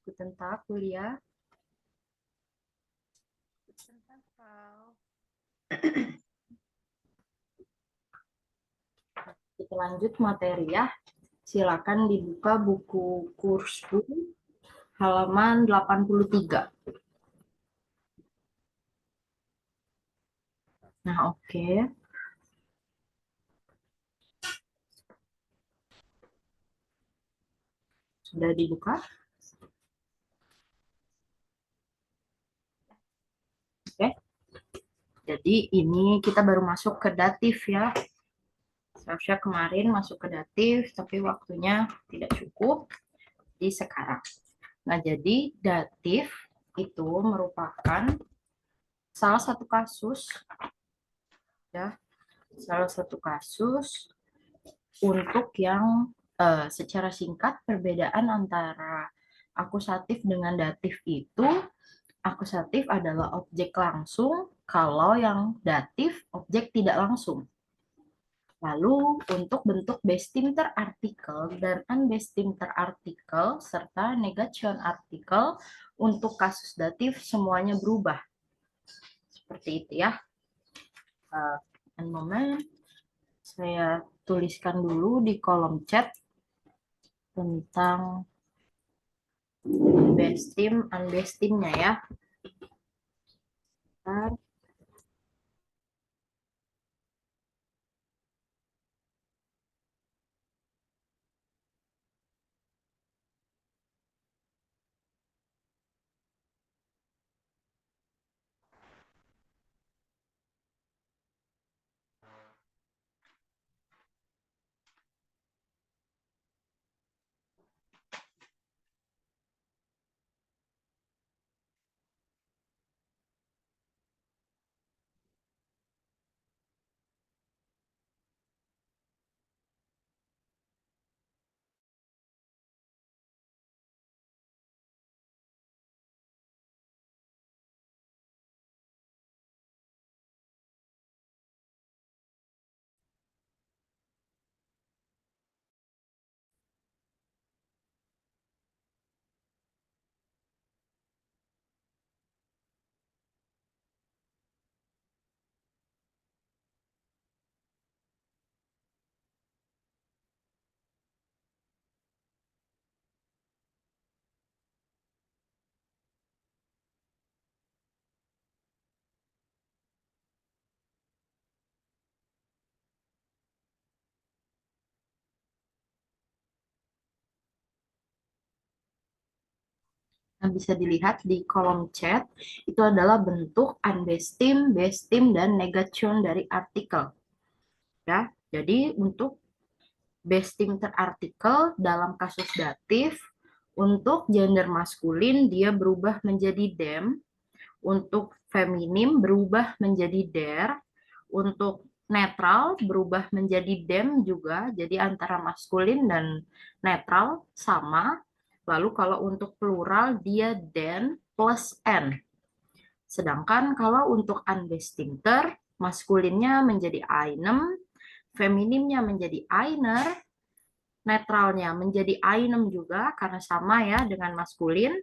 Guten Tag, Julia. Guten Tag, Frau. Kita lanjut materi ya. Silakan dibuka buku kursus halaman 83. Nah, oke. Sudah dibuka? Oke. Jadi ini kita baru masuk ke datif ya. Seharusnya kemarin masuk ke datif, tapi waktunya tidak cukup di sekarang. Nah, jadi datif itu merupakan salah satu kasus ya, salah satu kasus untuk yang secara singkat perbedaan antara akusatif dengan datif itu, akusatif adalah objek langsung, kalau yang datif objek tidak langsung. Lalu untuk bentuk bestimter artikel dan unbestimter artikel serta negation artikel untuk kasus datif semuanya berubah. Seperti itu ya. One moment. Saya tuliskan dulu di kolom chat tentang bestim, unbestimnya ya. Bentar. Nah, bisa dilihat di kolom chat, itu adalah bentuk unbestim, bestim, dan negation dari artikel. Ya, jadi untuk bestim terartikel dalam kasus datif, untuk gender maskulin dia berubah menjadi them, untuk feminim berubah menjadi der, untuk netral berubah menjadi them juga, jadi antara maskulin dan netral sama. Lalu kalau untuk plural dia den plus n. Sedangkan kalau untuk unbestimter, maskulinnya menjadi einem, feminimnya menjadi einer, netralnya menjadi einem juga karena sama ya dengan maskulin.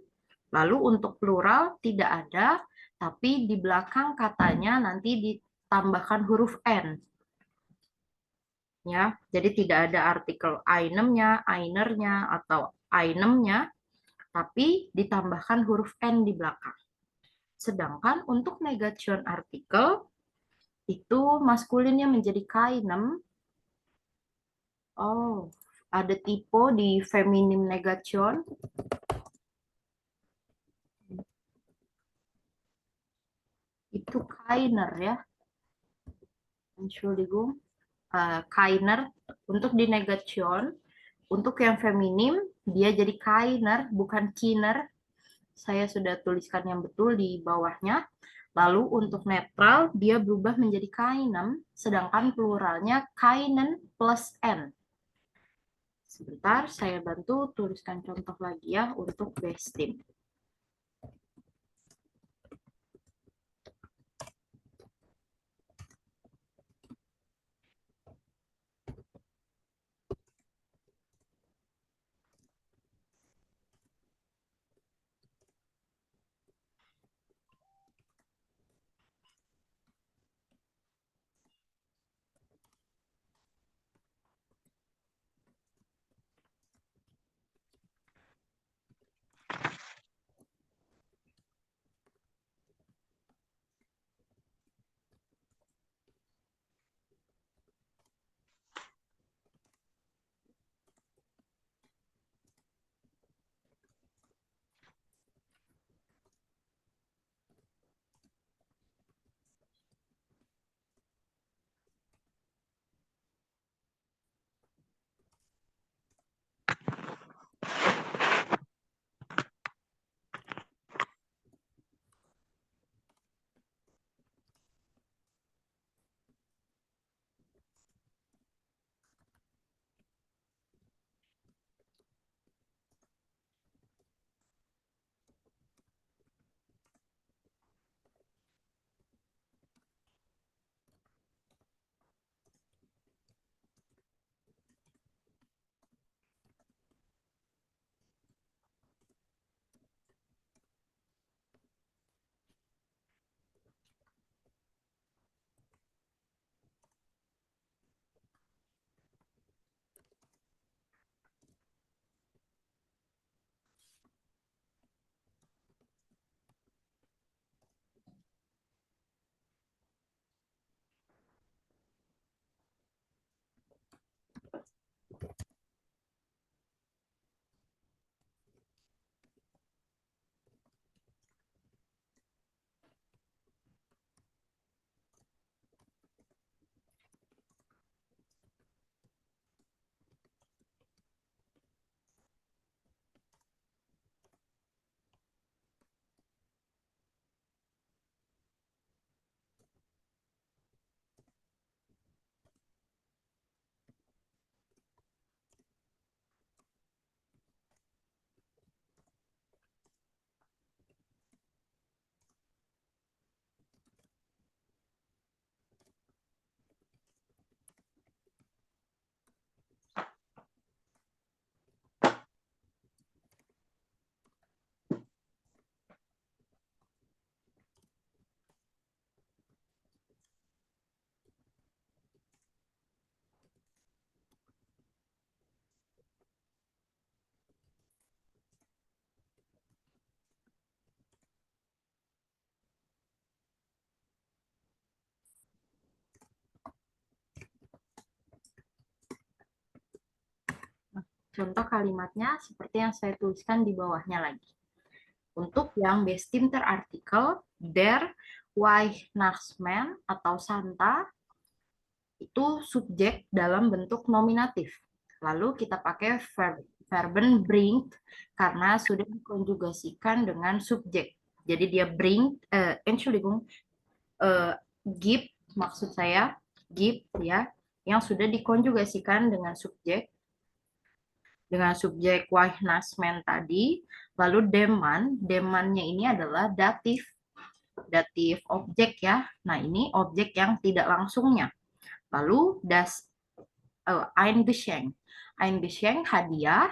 Lalu untuk plural tidak ada, tapi di belakang katanya nanti ditambahkan huruf n. Ya, jadi tidak ada artikel einemnya, einernya atau einemnya, tapi ditambahkan huruf n di belakang. Sedangkan untuk negation artikel itu maskulinnya menjadi kainem. Oh, ada typo di feminim negation. Itu kainer ya. Entschuldigung. Kainer untuk di negation. Untuk yang feminim, dia jadi kainer, bukan kiner. Saya sudah tuliskan yang betul di bawahnya. Lalu untuk netral, dia berubah menjadi kainem, sedangkan pluralnya kainen plus n. Sebentar, saya bantu tuliskan contoh lagi ya untuk bestim. contoh kalimatnya seperti yang saya tuliskan di bawahnya lagi. Untuk yang bestimmter artikel, der Weihnachtsmann atau Santa itu subjek dalam bentuk nominatif. Lalu kita pakai verben bring karena sudah dikonjugasikan dengan subjek. Jadi dia bring, Entschuldigung, give maksud saya, give ya, yang sudah dikonjugasikan dengan subjek Weihnachtsmann tadi. Lalu demannya ini adalah datif objek ya. Nah, ini objek yang tidak langsungnya. Lalu ein Geschenk. Ein Geschenk hadiah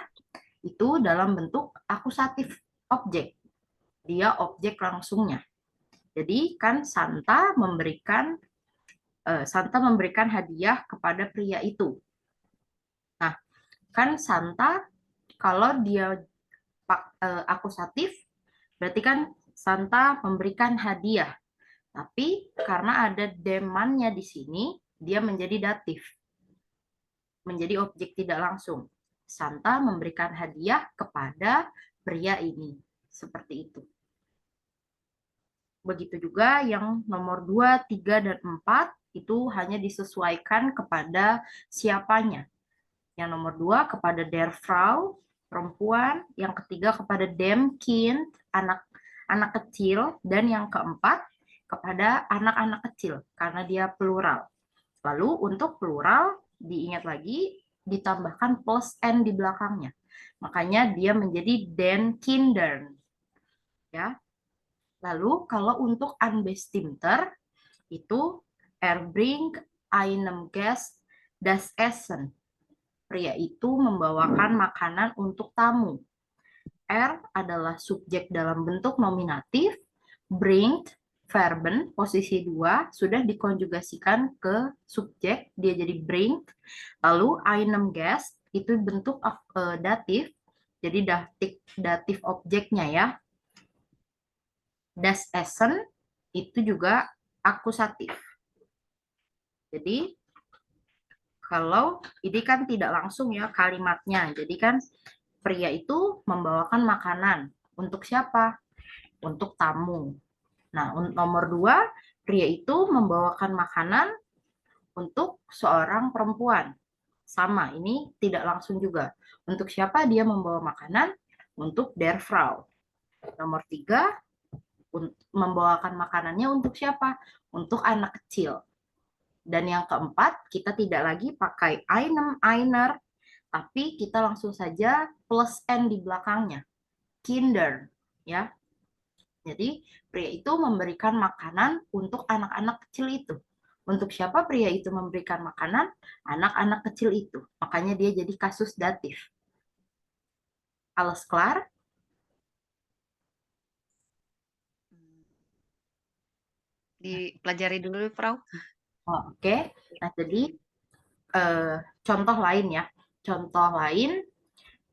itu dalam bentuk akusatif objek. Dia objek langsungnya. Jadi kan Santa memberikan hadiah kepada pria itu. Nah, kan Santa kalau dia akusatif berarti kan Santa memberikan hadiah. Tapi karena ada demannya di sini, dia menjadi datif. Menjadi objek tidak langsung. Santa memberikan hadiah kepada pria ini. Seperti itu. Begitu juga yang nomor 2, 3, dan 4 itu hanya disesuaikan kepada siapanya. Yang nomor 2 kepada der Frau, perempuan. Yang ketiga kepada dem Kind, anak kecil. Dan yang keempat kepada anak-anak kecil, karena dia plural. Lalu untuk plural, diingat lagi, ditambahkan plus n di belakangnya. Makanya dia menjadi den Kindern. Ya. Lalu kalau untuk unbestimmter, itu bringt einem Gast das Essen. Pria itu membawakan makanan untuk tamu. Adalah subjek dalam bentuk nominatif, bringt verben posisi 2 sudah dikonjugasikan ke subjek, dia jadi bringt. Lalu einem Gast itu bentuk datif, jadi datif objeknya ya. Das Essen itu juga akusatif. Jadi kalau ini kan tidak langsung ya kalimatnya. Jadi kan pria itu membawakan makanan untuk siapa? Untuk tamu. Nah, nomor 2, pria itu membawakan makanan untuk seorang perempuan. Sama, ini tidak langsung juga. Untuk siapa dia membawa makanan? Untuk der Frau. Nomor 3, membawakan makanannya untuk siapa? Untuk anak kecil. Dan yang keempat, kita tidak lagi pakai einem, einer, tapi kita langsung saja plus n di belakangnya. Kinder, ya. Jadi, pria itu memberikan makanan untuk anak-anak kecil itu. Untuk siapa pria itu memberikan makanan? Anak-anak kecil itu. Makanya dia jadi kasus datif. Alles klar? Dipelajari dulu, Frau. Oh, oke. Nah, jadi contoh lain ya. Contoh lain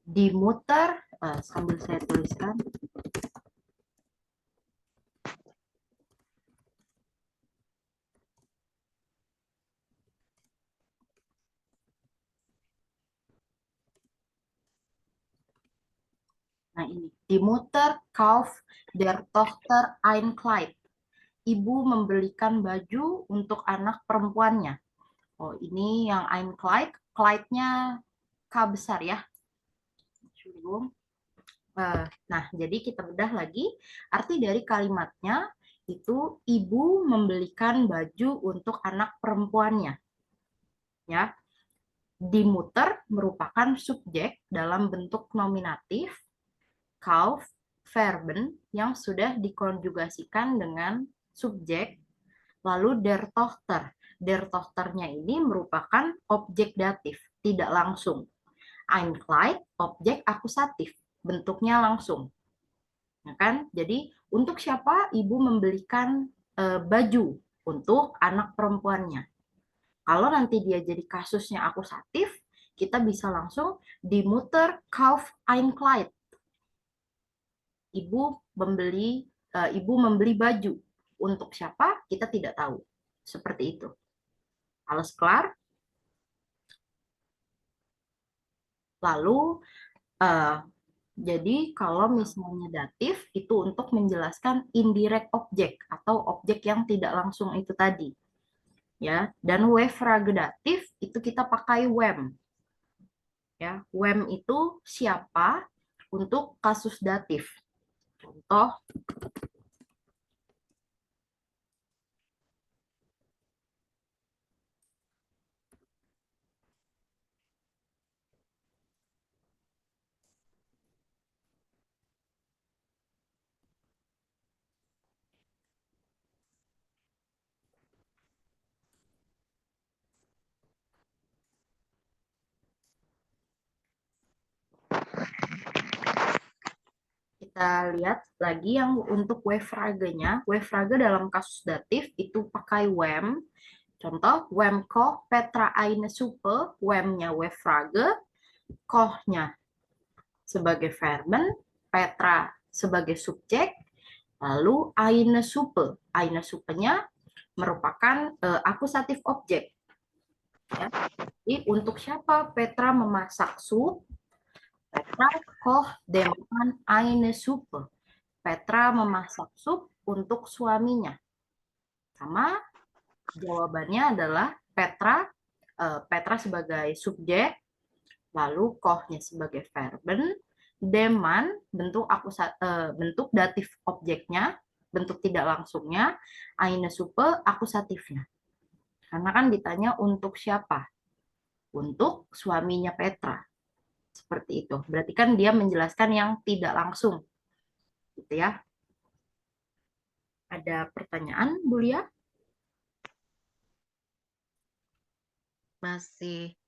dimuter, sambil saya tuliskan. Nah ini, die Mutter kauft der Tochter ein Kleid. Ibu membelikan baju untuk anak perempuannya. Oh, ini yang ein Kleid, Kleidnya K besar ya. Nah, jadi kita bedah lagi. Arti dari kalimatnya itu ibu membelikan baju untuk anak perempuannya. Ya, die Mutter merupakan subjek dalam bentuk nominatif, kauf verben yang sudah dikonjugasikan dengan subjek, lalu der Tochter. Der Tochternya ini merupakan objek datif, tidak langsung. Ein Kleid, objek akusatif, bentuknya langsung. Ya kan? Jadi untuk siapa ibu membelikan baju untuk anak perempuannya. Kalau nanti dia jadi kasusnya akusatif, kita bisa langsung die Mutter kauft ein Kleid. Ibu membeli baju untuk siapa kita tidak tahu, seperti itu. Alles klar? Lalu eh, jadi kalau misalnya datif itu untuk menjelaskan indirect object atau objek yang tidak langsung itu tadi, ya. Dan wave datif itu kita pakai when, ya. When itu siapa untuk kasus datif. Contoh, kita lihat lagi yang untuk wave nya. Wave dalam kasus datif itu pakai when. Contoh, when koch Petra eine Suppe, when-nya wave koch-nya sebagai verben, Petra sebagai subjek, lalu eine Suppe. Eine Suppe-nya merupakan akusatif objek. Ya. Jadi untuk siapa Petra memasak sup? Petra kocht dem Mann eine Suppe. Petra memasak sup untuk suaminya. Sama jawabannya adalah Petra sebagai subjek, lalu kohnya sebagai verben, deman bentuk datif objeknya, bentuk tidak langsungnya, eine Suppe akusatifnya. Karena kan ditanya untuk siapa? Untuk suaminya Petra. Seperti itu. Berarti kan dia menjelaskan yang tidak langsung. Gitu ya. Ada pertanyaan, Bu Lia? Masih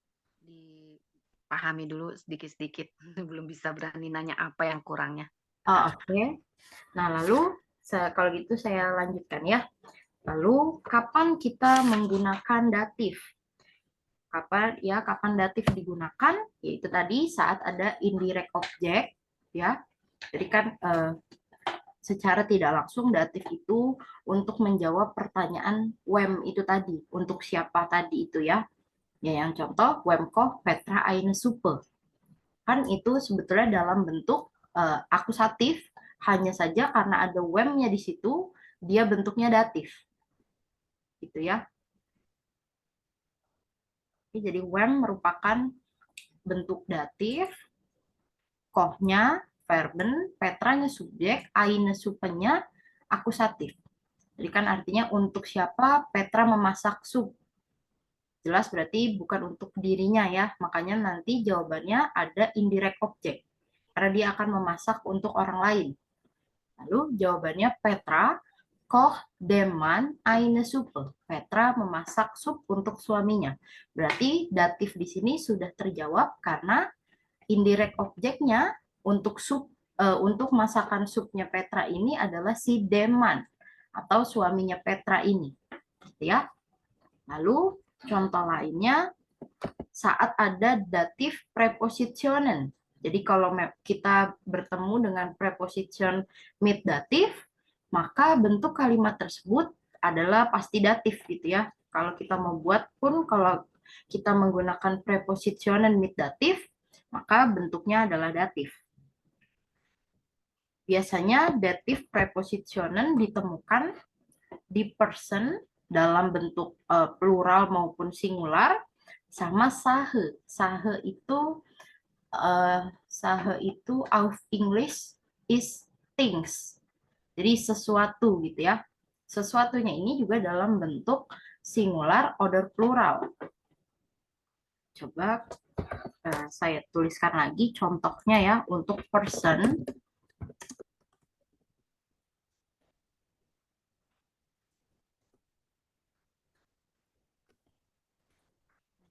dipahami dulu sedikit-sedikit. Belum bisa berani nanya apa yang kurangnya. Oh, oke. Nah, lalu kalau gitu saya lanjutkan ya. Lalu kapan kita menggunakan datif? Kapan datif digunakan? Yaitu tadi saat ada indirect object, ya. Jadi kan secara tidak langsung datif itu untuk menjawab pertanyaan when itu tadi, untuk siapa tadi itu ya. Ya, yang contoh when koch Petra eine Suppe. Kan itu sebetulnya dalam bentuk akusatif, hanya saja karena ada when-nya di situ, dia bentuknya datif. Gitu ya. Jadi when merupakan bentuk datif, kohnya verben, petranya subjek, eine supenya akusatif. Jadi kan artinya untuk siapa Petra memasak sup. Jelas berarti bukan untuk dirinya ya. Makanya nanti jawabannya ada indirect object. Karena dia akan memasak untuk orang lain. Lalu jawabannya Petra koch dem Mann eine Suppe. Petra memasak sup untuk suaminya. Berarti datif di sini sudah terjawab karena indirect objeknya untuk untuk masakan supnya Petra ini adalah si Deman atau suaminya Petra ini. Ya. Lalu contoh lainnya saat ada datif prepositionen. Jadi kalau kita bertemu dengan preposition mit datif, maka bentuk kalimat tersebut adalah pasti datif gitu ya. Kalau kita mau buat pun kalau kita menggunakan prepositionen mit datif, maka bentuknya adalah datif. Biasanya datif prepositionen ditemukan di person dalam bentuk plural maupun singular sama sahe. Sahe itu auf English is things. Jadi sesuatu gitu ya. Sesuatunya ini juga dalam bentuk singular oder plural. Coba saya tuliskan lagi contohnya ya untuk person.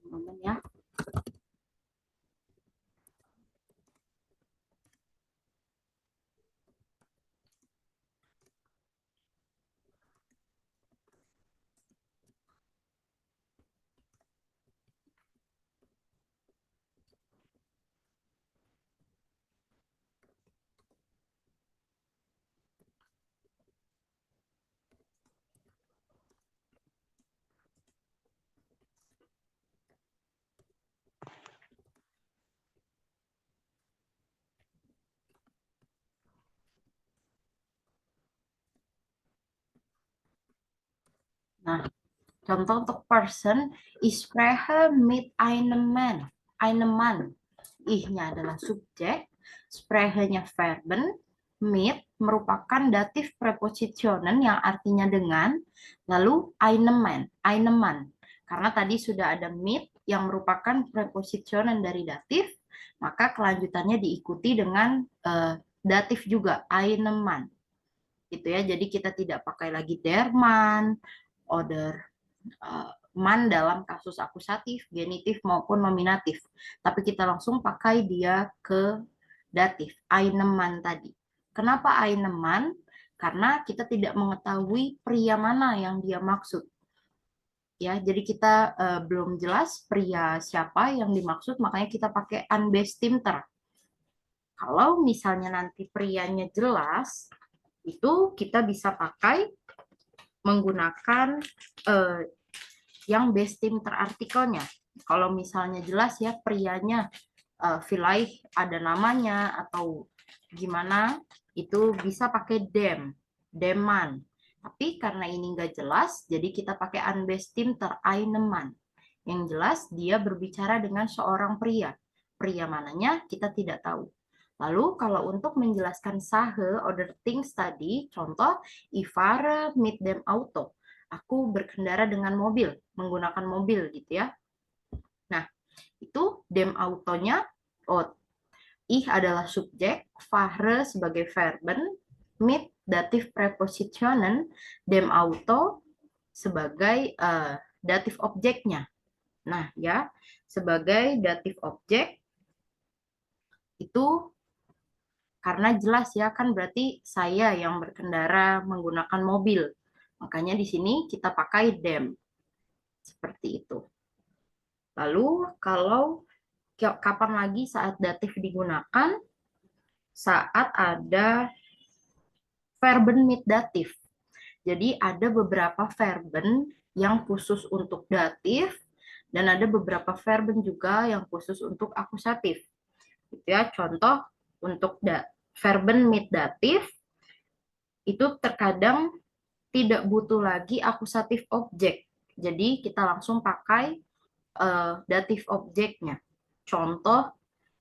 Teman-teman ya. Nah, contoh untuk person, ich spreche mit einem Mann. Einem Mann. Ih-nya adalah subjek, spreche-nya verben, mit merupakan datif prepositionen yang artinya dengan, lalu einem Mann, einem Mann. Karena tadi sudah ada mit yang merupakan prepositionen dari datif, maka kelanjutannya diikuti dengan datif juga, einem Mann. Gitu ya. Jadi kita tidak pakai lagi der Mann, oder man dalam kasus akusatif, genitif maupun nominatif. Tapi kita langsung pakai dia ke datif, einem Mann tadi. Kenapa einem Mann? Karena kita tidak mengetahui pria mana yang dia maksud. Ya, jadi kita belum jelas pria siapa yang dimaksud, makanya kita pakai unbestimmter. Kalau misalnya nanti prianya jelas, itu kita bisa pakai menggunakan eh, yang bestimter artikelnya. Kalau misalnya jelas ya prianya, vielleicht ada namanya atau gimana, itu bisa pakai dem, deman. Tapi karena ini nggak jelas, jadi kita pakai unbestimmter einem Mann. Yang jelas dia berbicara dengan seorang pria. Pria mananya kita tidak tahu. Lalu kalau untuk menjelaskan Sache oder things tadi, contoh, ich fahre mit dem Auto. Aku berkendara dengan mobil, menggunakan mobil gitu ya. Nah, itu dem autonya, oh, ich adalah subjek, fahre sebagai verben, mit datif prepositionen, dem auto sebagai datif objeknya. Nah, ya, sebagai datif objek itu karena jelas ya kan berarti saya yang berkendara menggunakan mobil. Makanya di sini kita pakai dem. Seperti itu. Lalu kalau kapan lagi saat datif digunakan? Saat ada verben mit datif. Jadi ada beberapa verben yang khusus untuk datif dan ada beberapa verben juga yang khusus untuk akusatif. Gitu ya, contoh untuk verben mit datif itu terkadang tidak butuh lagi akusatif objek. Jadi kita langsung pakai datif objeknya. Contoh,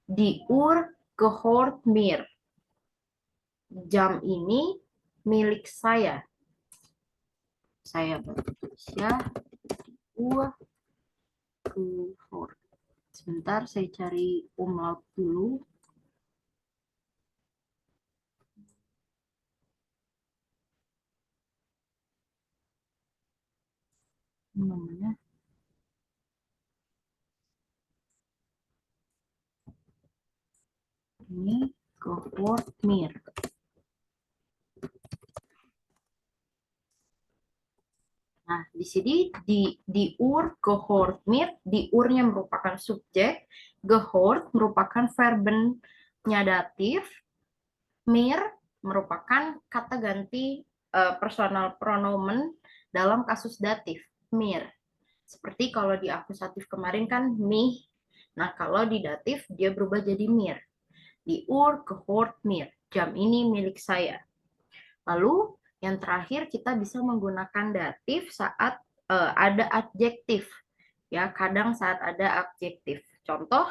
die Uhr gehört mir. Jam ini milik saya. Saya bertulis ya. Uhr gehört. Sebentar, saya cari umlaut dulu. Namanya. Ini gehört mir. Nah, di sini di ur gehört mir, di urnya merupakan subjek, gehört merupakan verbennya datif, mir merupakan kata ganti personal pronomen dalam kasus datif, mir. Seperti kalau di akusatif kemarin kan mich, nah kalau di datif dia berubah jadi mir. Di ur gehört mir, jam ini milik saya. Lalu yang terakhir kita bisa menggunakan datif saat ada adjektif. Ya, kadang saat ada adjektif. Contoh,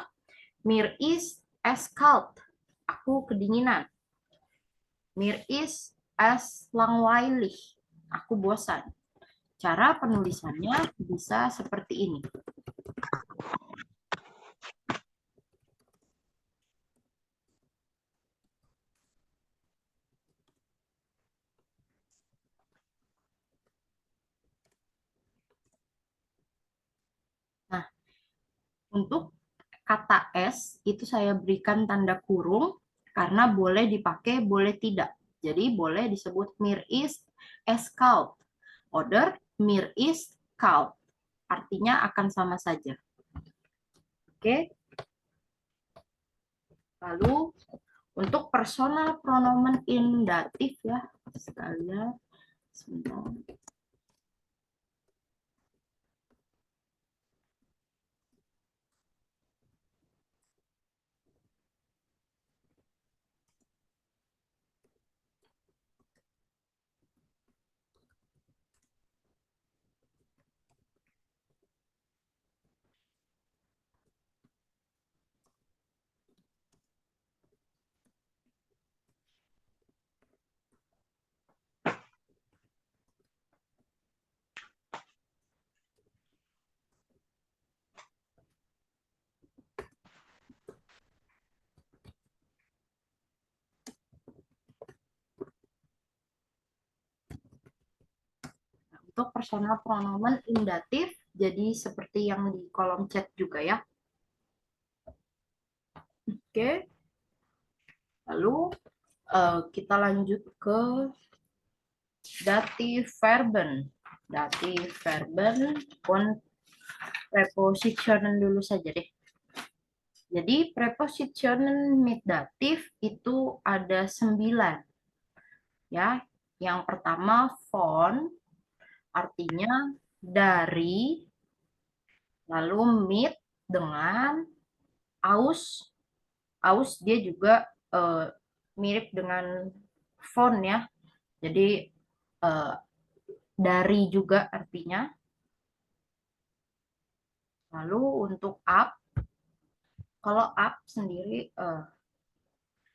mir ist es kalt. Aku kedinginan. Mir ist es langweilig. Aku bosan. Cara penulisannya bisa seperti ini. Nah, untuk kata es itu saya berikan tanda kurung karena boleh dipakai, boleh tidak. Jadi boleh disebut mir ist es kalt oder mir ist kalt. Artinya akan sama saja. Oke. Lalu untuk personal pronomen indatif ya, sekalian sebentar. untuk personal pronoun indatif, jadi seperti yang di kolom chat juga ya. Oke, lalu kita lanjut ke datif verben. Datif verben pun prepositionen dulu saja deh. Jadi prepositionen mit datif itu ada 9 ya. Yang pertama von, artinya dari, lalu mit dengan, aus, aus dia juga mirip dengan von ya. Jadi eh, dari juga artinya. Lalu untuk up, kalau up sendiri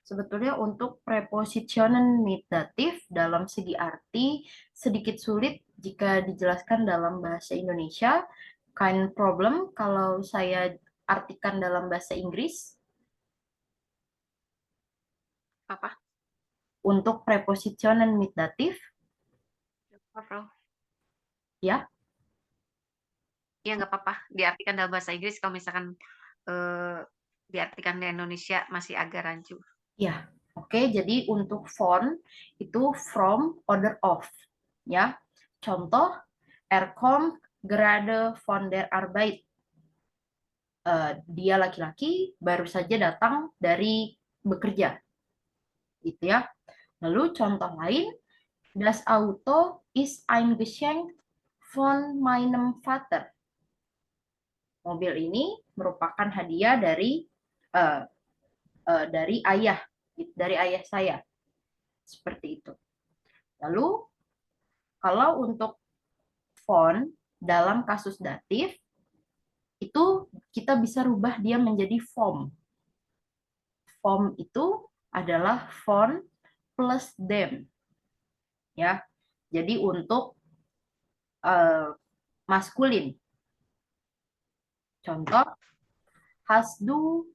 sebetulnya untuk prepositionen mit datif dalam segi arti sedikit sulit jika dijelaskan dalam bahasa Indonesia. Kind problem kalau saya artikan dalam bahasa Inggris. Apa? Untuk prepositionen mit datif, Apa? ya, Ya nggak apa-apa. Diartikan dalam bahasa Inggris kalau misalkan eh, diartikan di Indonesia masih agak rancu. ya. Oke, jadi untuk von itu from, order of, ya. Contoh, er kommt gerade von der Arbeit. Dia laki-laki baru saja datang dari bekerja, gitu ya. Lalu contoh lain, das Auto ist ein Geschenk von meinem Vater. Mobil ini merupakan hadiah uh, dari ayah saya, seperti itu. Lalu kalau untuk von dalam kasus datif itu kita bisa rubah dia menjadi form. Form itu adalah von plus them, ya. Jadi untuk uh, maskulin. Contoh, hast du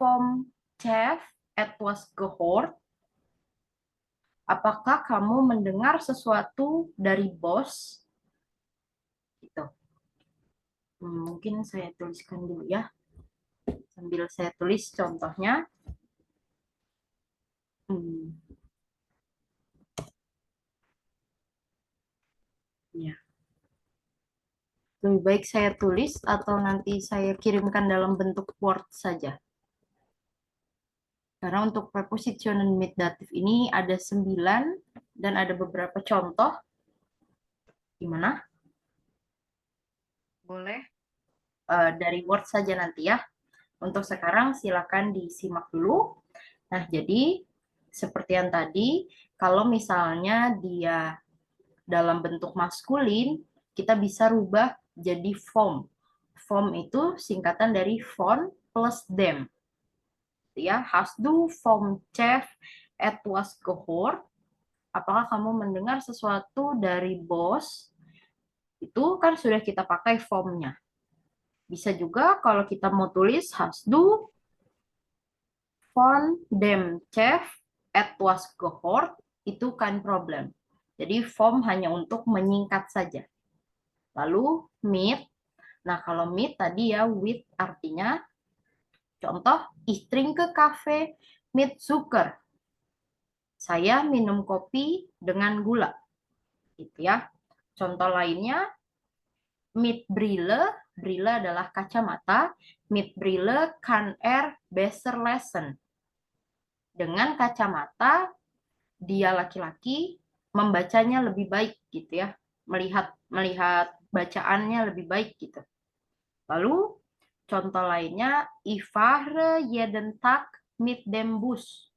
vom Chef etwas gehört? Apakah kamu mendengar sesuatu dari bos? Gitu. Mungkin saya tuliskan dulu ya. Sambil saya tulis contohnya. Hmm, ya. Lebih baik saya tulis atau nanti saya kirimkan dalam bentuk Word saja. Karena untuk prepositionen mit datif ini ada 9 dan ada beberapa contoh. Gimana? Boleh? Dari Word saja nanti ya. Untuk sekarang silakan disimak dulu. Nah, jadi seperti yang tadi, kalau misalnya dia dalam bentuk maskulin, kita bisa rubah jadi form. Form itu singkatan dari von plus them. Ya, hast du vom Chef etwas gehört? Apakah kamu mendengar sesuatu dari bos? Itu kan sudah kita pakai formnya. Bisa juga kalau kita mau tulis hast du von dem Chef etwas gehört, itu kan problem. Jadi form hanya untuk menyingkat saja. Lalu mit, nah kalau mit tadi ya with artinya, contoh, ich trinke Kaffee mit Zucker. Saya minum kopi dengan gula. Gitu ya. Contoh lainnya, mit Brille, Brille adalah kacamata, mit Brille kann besser lesen. Dengan kacamata, dia laki-laki membacanya lebih baik gitu ya. Melihat melihat bacaannya lebih baik gitu. Lalu contoh lainnya, ich fahre jeden Tag mit dem Bus.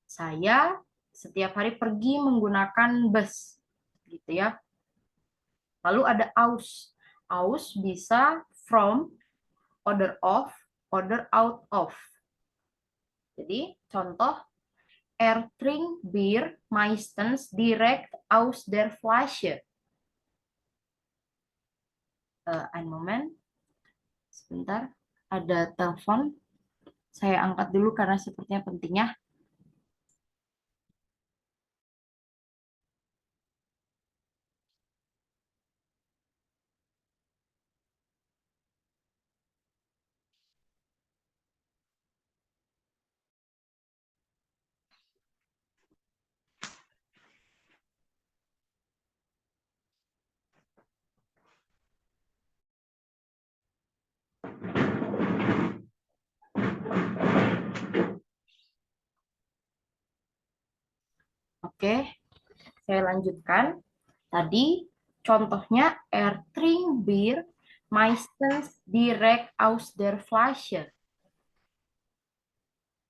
Saya setiap hari pergi menggunakan bus, gitu ya. Lalu ada aus. Aus bisa from, order of, order out of. Jadi contoh, er trinkt Bier meistens direkt aus der Flasche. Ein Moment, sebentar, ada telepon. Saya angkat dulu karena sepertinya penting ya. Oke, saya lanjutkan. Tadi contohnya er trinkt Bier meistens direkt aus der Flasche.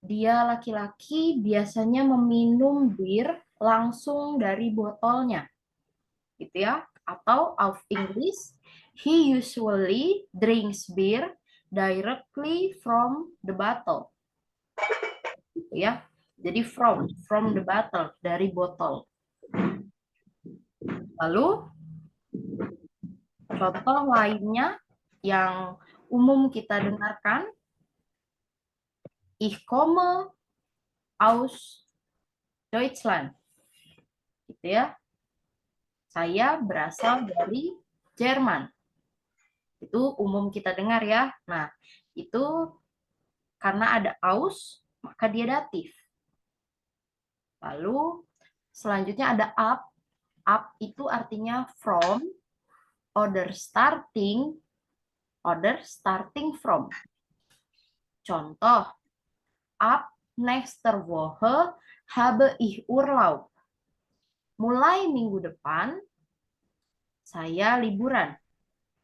Dia laki-laki biasanya meminum bir langsung dari botolnya, gitu ya. Atau auf English, he usually drinks beer directly from the bottle, gitu ya. Jadi from the bottle, dari botol. Lalu contoh lainnya yang umum kita dengarkan, ich komme aus Deutschland, gitu ya. Saya berasal dari Jerman. Itu umum kita dengar ya. Nah, itu karena ada aus, maka dia datif. Lalu selanjutnya ada up. Up itu artinya from, other starting from. Contoh, ab nächster Woche habe ich Urlaub. Mulai minggu depan saya liburan,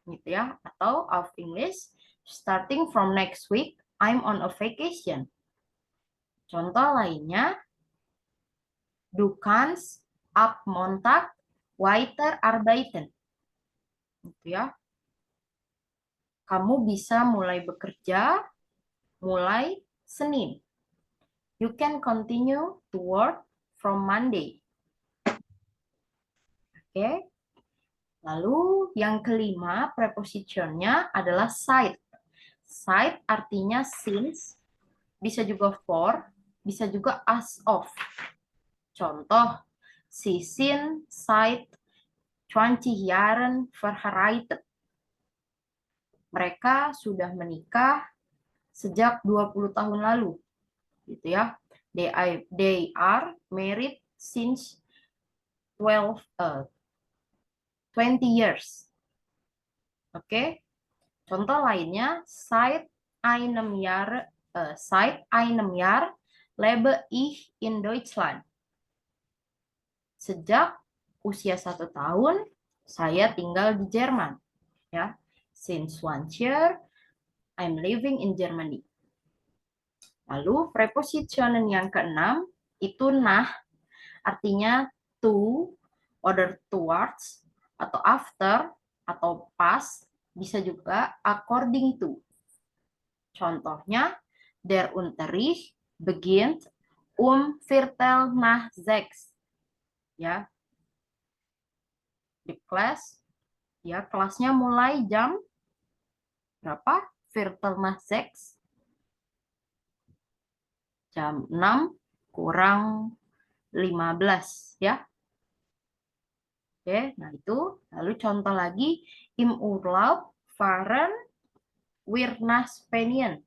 gitu ya. Atau of English, starting from next week I'm on a vacation. Contoh lainnya, du kannst ab Montag weiter arbeiten. Gitu ya. Kamu bisa mulai bekerja mulai Senin. You can continue to work from Monday. Oke. Lalu yang kelima, prepositionnya adalah side. Side artinya since, bisa juga for, bisa juga as of. Contoh, sie sind seit 20 Jahren verheiratet. Mereka sudah menikah sejak 20 tahun lalu. Gitu ya. They are married since 20 years. Oke. Contoh lainnya, seit einem Jahr lebe ich in Deutschland. Sejak usia 1 tahun, saya tinggal di Jerman. Ya, since 1 year, I'm living in Germany. Lalu preposition yang keenam itu nah, artinya to, or towards, atau after, atau pas, bisa juga according to. Contohnya, der Unterricht beginnt Viertel nach 6. Ya. Di kelas, ya kelasnya mulai jam berapa? Viertel nach 6. Jam 6 kurang 15 ya. Oke, nah itu. Lalu contoh lagi, im Urlaub fahren wir nach Spanien.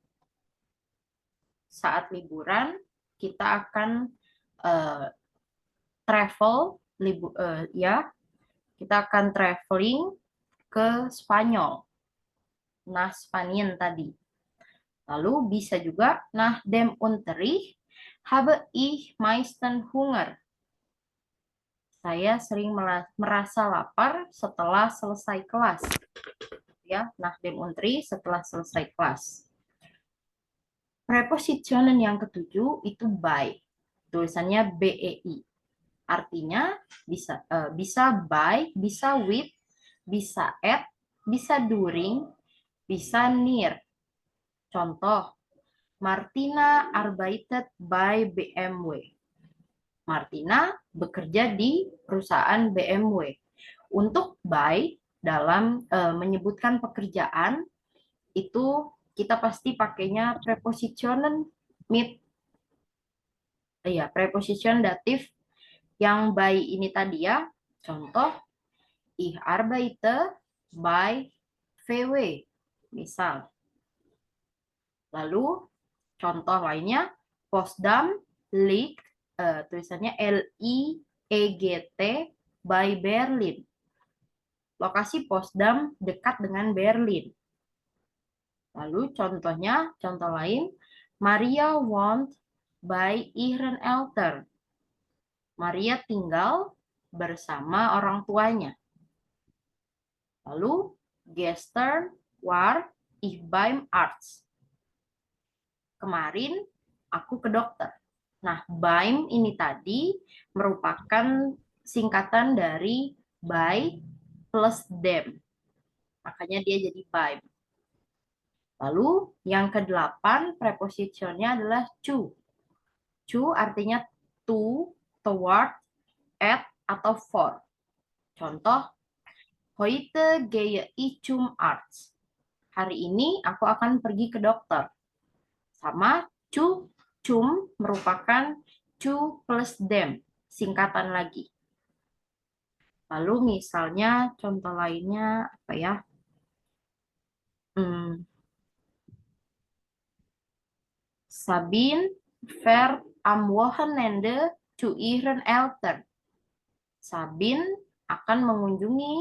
Saat liburan kita akan travel, ya, kita akan traveling ke Spanyol. Nah, Spanien tadi. Lalu bisa juga nach dem Unterricht habe ich meisten Hunger. Saya sering merasa lapar setelah selesai kelas. Ya, nach dem Unterricht setelah selesai kelas. Prepositionen yang ketujuh itu by. Tulisannya BEI. Artinya bisa by, bisa with, bisa at, bisa during, bisa near. Contoh, Martina arbeitet bei BMW. Martina bekerja di perusahaan BMW. Untuk by, dalam menyebutkan pekerjaan, itu kita pasti pakainya preposition mit. Ya, preposition datif yang by ini tadi ya. Contoh, ich arbeite bei VW. Misal. Lalu contoh lainnya, Potsdam liegt, tulisannya LIEGT by Berlin. Lokasi Potsdam dekat dengan Berlin. Lalu contoh lain, Maria wohnt bei ihren Eltern. Maria tinggal bersama orang tuanya. Lalu, gestern war ich beim Arzt. Kemarin aku ke dokter. Nah, beim ini tadi merupakan singkatan dari by plus them. Makanya dia jadi beim. Lalu yang ke-8 prepositionnya adalah to. To artinya to, toward, at, atau for. Contoh, heute gehe ich zum Arzt. Hari ini aku akan pergi ke dokter. Sama to, cum merupakan to plus them, singkatan lagi. Lalu misalnya contoh lainnya apa ya? Sabine fährt am Wochenende zu ihren Eltern. Sabine akan mengunjungi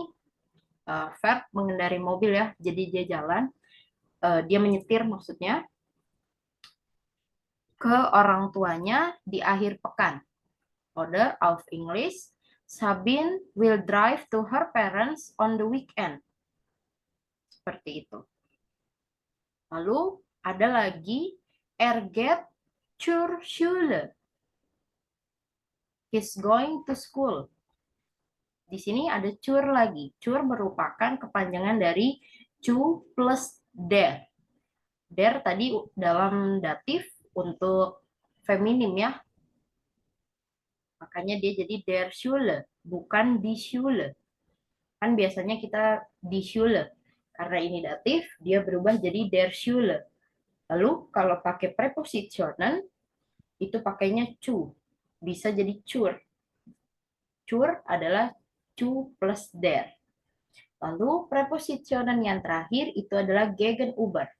fährt mengendari mobil ya, jadi dia jalan, dia menyetir maksudnya ke orang tuanya di akhir pekan. Oder auf English, Sabine will drive to her parents on the weekend. Seperti itu. Lalu ada lagi geht zur Schule. He's going to school. Di sini ada zur lagi. Zur merupakan kepanjangan dari zu plus der. Der tadi dalam datif untuk feminim ya. Makanya dia jadi der Schule, bukan die Schule. Kan biasanya kita die Schule. Karena ini datif, dia berubah jadi der Schule. Lalu kalau pakai prepositionen, itu pakainya zu. Bisa jadi zur. Zur adalah zu plus der. Lalu prepositionen yang terakhir itu adalah gegenüber.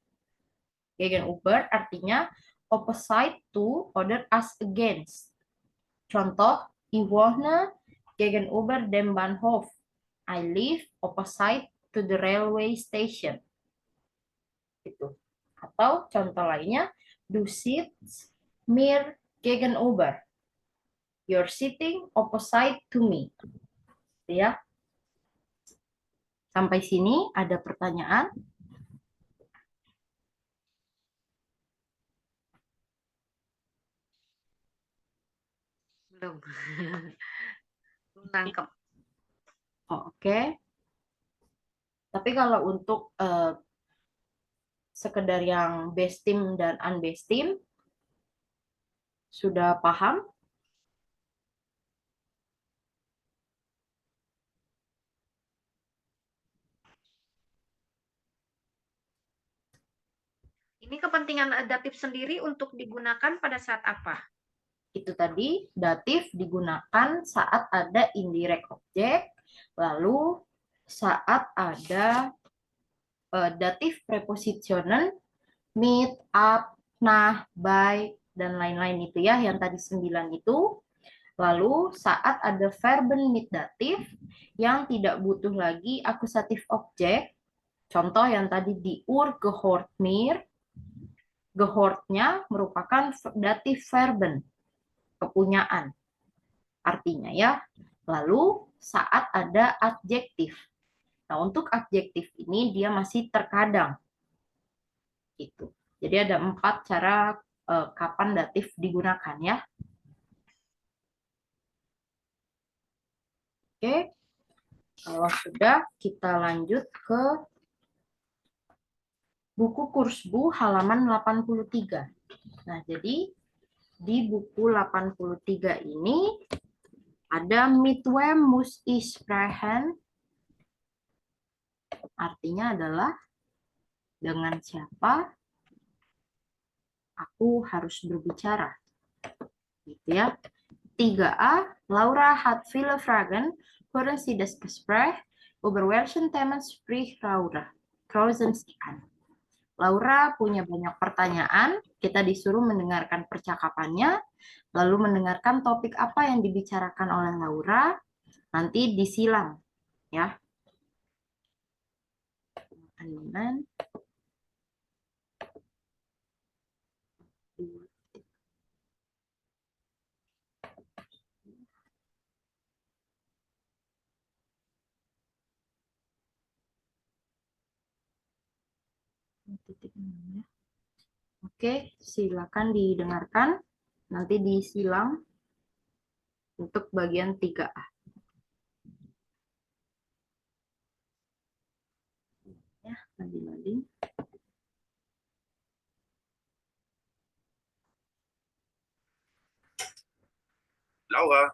Gegenüber artinya opposite to oder as against. Contoh, ich wohne gegenüber dem Bahnhof. I live opposite to the railway station. Itu. Atau contoh lainnya, du sitzt mir gegenüber. You're sitting opposite to me. Ya. Sampai sini ada pertanyaan? Belum. Belum nangkep. Oke. Tapi kalau untuk sekedar yang best team dan unbest team, sudah paham? Ini kepentingan datif sendiri untuk digunakan pada saat apa? Itu tadi, datif digunakan saat ada indirect object, lalu saat ada datif prepositionen, mit, up, nah, by, dan lain-lain itu ya, yang tadi 9 itu. Lalu saat ada verben mit datif yang tidak butuh lagi akusatif objek, contoh yang tadi di Uhr gehört mir, gehört-nya merupakan datif verben, kepunyaan artinya ya. Lalu saat ada adjektif. Nah, untuk adjektif ini dia masih terkadang. Gitu. Jadi ada 4 cara kapan datif digunakan ya. Oke. Kalau sudah, kita lanjut ke buku Kursbu halaman 83. Nah, jadi di buku 83 ini ada mit wem muss ich sprechen. Artinya adalah dengan siapa aku harus berbicara. Gitu ya. 3a, Laura hat viele Fragen. Hören Sie das Gespräch. Über welchen Themen spricht Laura? Kreuzen Sie an. Laura punya banyak pertanyaan. Kita disuruh mendengarkan percakapannya, lalu mendengarkan topik apa yang dibicarakan oleh Laura. Nanti disilang, ya. Anunan. Oke, silakan didengarkan. Nanti disilang untuk bagian 3A. Ya, loading. Laura,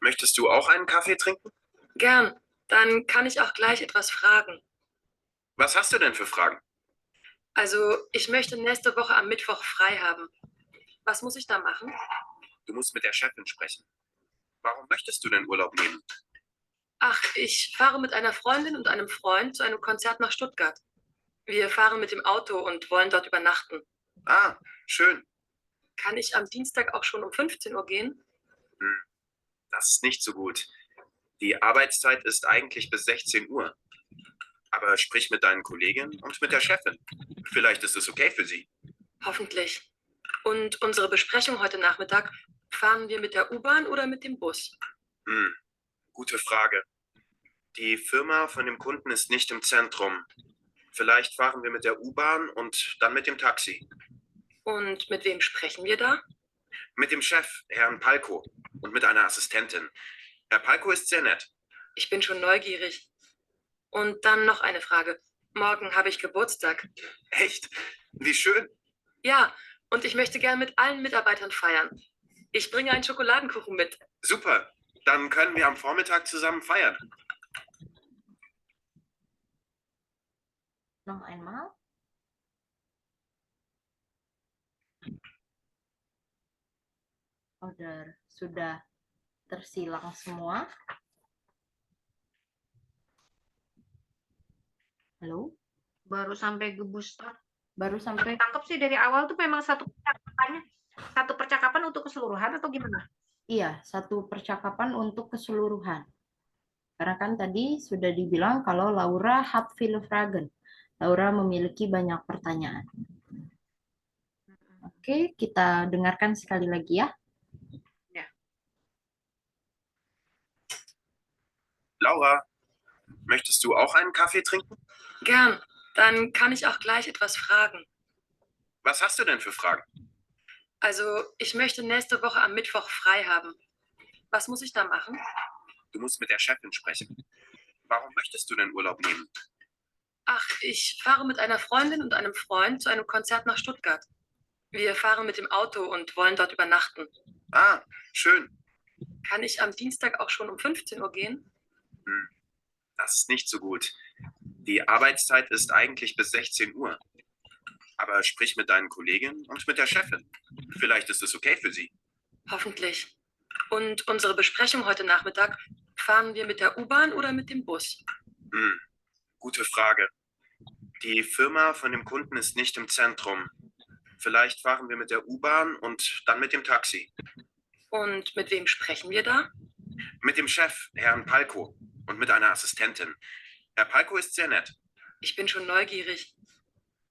möchtest du auch einen Kaffee trinken? Gern. Dann kann ich auch gleich etwas fragen. Was hast du denn für Fragen? Also, ich möchte nächste Woche am Mittwoch frei haben. Was muss ich da machen? Du musst mit der Chefin sprechen. Warum möchtest du denn Urlaub nehmen? Ach, ich fahre mit einer Freundin und einem Freund zu einem Konzert nach Stuttgart. Wir fahren mit dem Auto und wollen dort übernachten. Ah, schön. Kann ich am Dienstag auch schon um 15 Uhr gehen? Das ist nicht so gut. Die Arbeitszeit ist eigentlich bis 16 Uhr. Aber sprich mit deinen Kolleginnen und mit der Chefin. Vielleicht ist es okay für sie. Hoffentlich. Und unsere Besprechung heute Nachmittag, fahren wir mit der U-Bahn oder mit dem Bus? Gute Frage. Die Firma von dem Kunden ist nicht im Zentrum. Vielleicht fahren wir mit der U-Bahn und dann mit dem Taxi. Und mit wem sprechen wir da? Mit dem Chef, Herrn Palko, und mit einer Assistentin. Herr Palko ist sehr nett. Ich bin schon neugierig. Und dann noch eine Frage. Morgen habe ich Geburtstag. Echt? Wie schön. Ja, und ich möchte gern mit allen Mitarbeitern feiern. Ich bringe einen Schokoladenkuchen mit. Super. Dann können wir am Vormittag zusammen feiern. Noch einmal. Sudah tersilang semua. Halo? Baru sampai Gebustak. Baru sampai Tangkap sih dari awal tuh memang satu percakapan untuk keseluruhan atau gimana? iya, satu percakapan untuk keseluruhan. Karena kan tadi sudah dibilang kalau Laura hat viele Fragen. Laura memiliki banyak pertanyaan. Oke, kita dengarkan sekali lagi ya. Laura, möchtest du auch einen Kaffee trinken? Gern. Dann kann ich auch gleich etwas fragen. Was hast du denn für Fragen? Also, ich möchte nächste Woche am Mittwoch frei haben. Was muss ich da machen? Du musst mit der Chefin sprechen. Warum möchtest du denn Urlaub nehmen? Ach, ich fahre mit einer Freundin und einem Freund zu einem Konzert nach Stuttgart. Wir fahren mit dem Auto und wollen dort übernachten. Ah, schön. Kann ich am Dienstag auch schon um 15 Uhr gehen? Das ist nicht so gut. Die Arbeitszeit ist eigentlich bis 16 Uhr. Aber sprich mit deinen Kolleginnen und mit der Chefin. Vielleicht ist es okay für sie. Hoffentlich. Und unsere Besprechung heute Nachmittag, fahren wir mit der U-Bahn oder mit dem Bus? Gute Frage. Die Firma von dem Kunden ist nicht im Zentrum. Vielleicht fahren wir mit der U-Bahn und dann mit dem Taxi. Und mit wem sprechen wir da? Mit dem Chef, Herrn Palko, und mit einer Assistentin. Herr Palko ist sehr nett. Ich bin schon neugierig.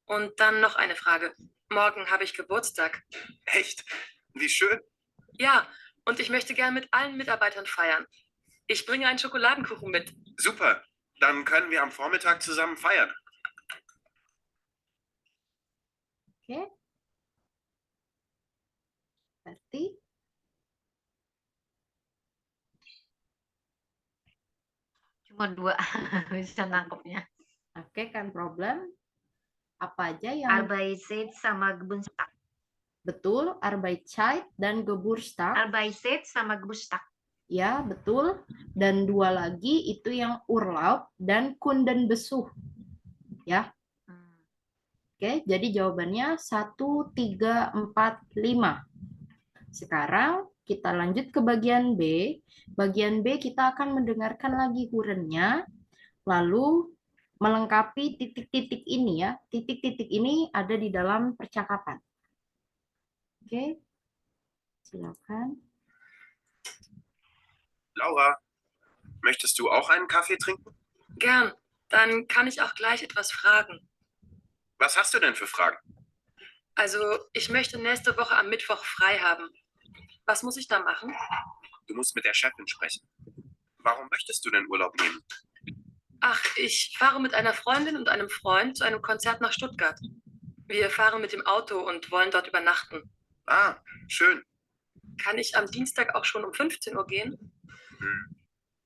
Und dann noch eine Frage. Morgen habe ich Geburtstag. Echt? Wie schön. Ja, und ich möchte gern mit allen Mitarbeitern feiern. Ich bringe einen Schokoladenkuchen mit. Super. Dann können wir am Vormittag zusammen feiern. Oke. Berarti Cuma 2 bisa nangkepnya. oke, kan problem. Apa aja yang Arbeitszeit sama Geburtstag. betul? Arbeitszeit dan Geburtstag. Arbeitszeit sama Geburtstag. Ya, betul. Dan 2 lagi itu yang Urlaub dan Kundenbesuch. Ya. Oke, jadi jawabannya 1, 3, 4, 5. Sekarang kita lanjut ke bagian B. Bagian B kita akan mendengarkan lagi hurennya, lalu melengkapi titik-titik ini ya. Titik-titik ini ada di dalam percakapan. Oke, silakan. Laura, möchtest du auch einen Kaffee trinken? Gern. Dann kann ich auch gleich etwas fragen. Was hast du denn für Fragen? Also, ich möchte nächste Woche am Mittwoch frei haben. Was muss ich da machen? Du musst mit der Chefin sprechen. Warum möchtest du denn Urlaub nehmen? Ach, ich fahre mit einer Freundin und einem Freund zu einem Konzert nach Stuttgart. Wir fahren mit dem Auto und wollen dort übernachten. Ah, schön. Kann ich am Dienstag auch schon um 15 Uhr gehen?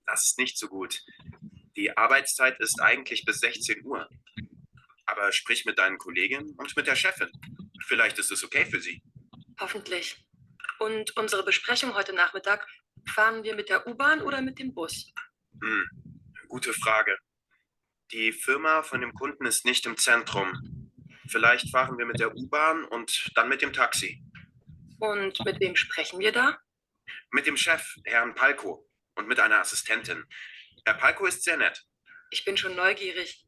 Das ist nicht so gut. Die Arbeitszeit ist eigentlich bis 16 Uhr. Aber sprich mit deinen Kollegen und mit der Chefin. Vielleicht ist es okay für sie. Hoffentlich. Und unsere Besprechung heute Nachmittag, fahren wir mit der U-Bahn oder mit dem Bus? Gute Frage. Die Firma von dem Kunden ist nicht im Zentrum. Vielleicht fahren wir mit der U-Bahn und dann mit dem Taxi. Und mit wem sprechen wir da? Mit dem Chef, Herrn Palko, und mit einer Assistentin. Herr Palko ist sehr nett. Ich bin schon neugierig.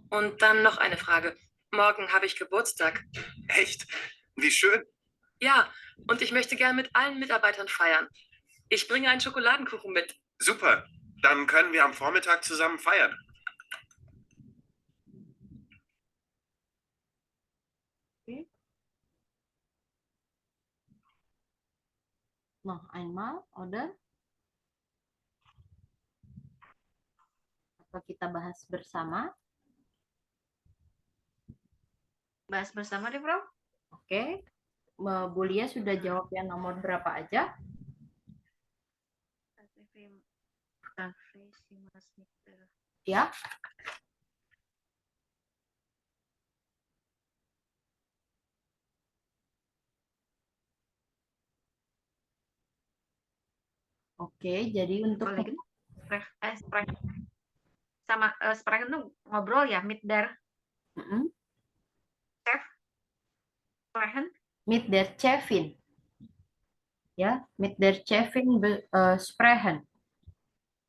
Und dann noch eine Frage. Morgen habe ich Geburtstag. Echt? Wie schön. Ja, und ich möchte gern mit allen Mitarbeitern feiern. Ich bringe einen Schokoladenkuchen mit. Super. Dann können wir am Vormittag zusammen feiern. Noch einmal, oder? Atau kita bahas bersama? Bahas bersama deh, Bro. Oke. Bu Lia sudah jawab yang nomor berapa aja? Ya. Oke, jadi untuk Boleh gitu? Sama sprechen tuh ngobrol ya, mit der Chef. Sprechen. mit der Chefin. Ya, mit der Chefin sprechen.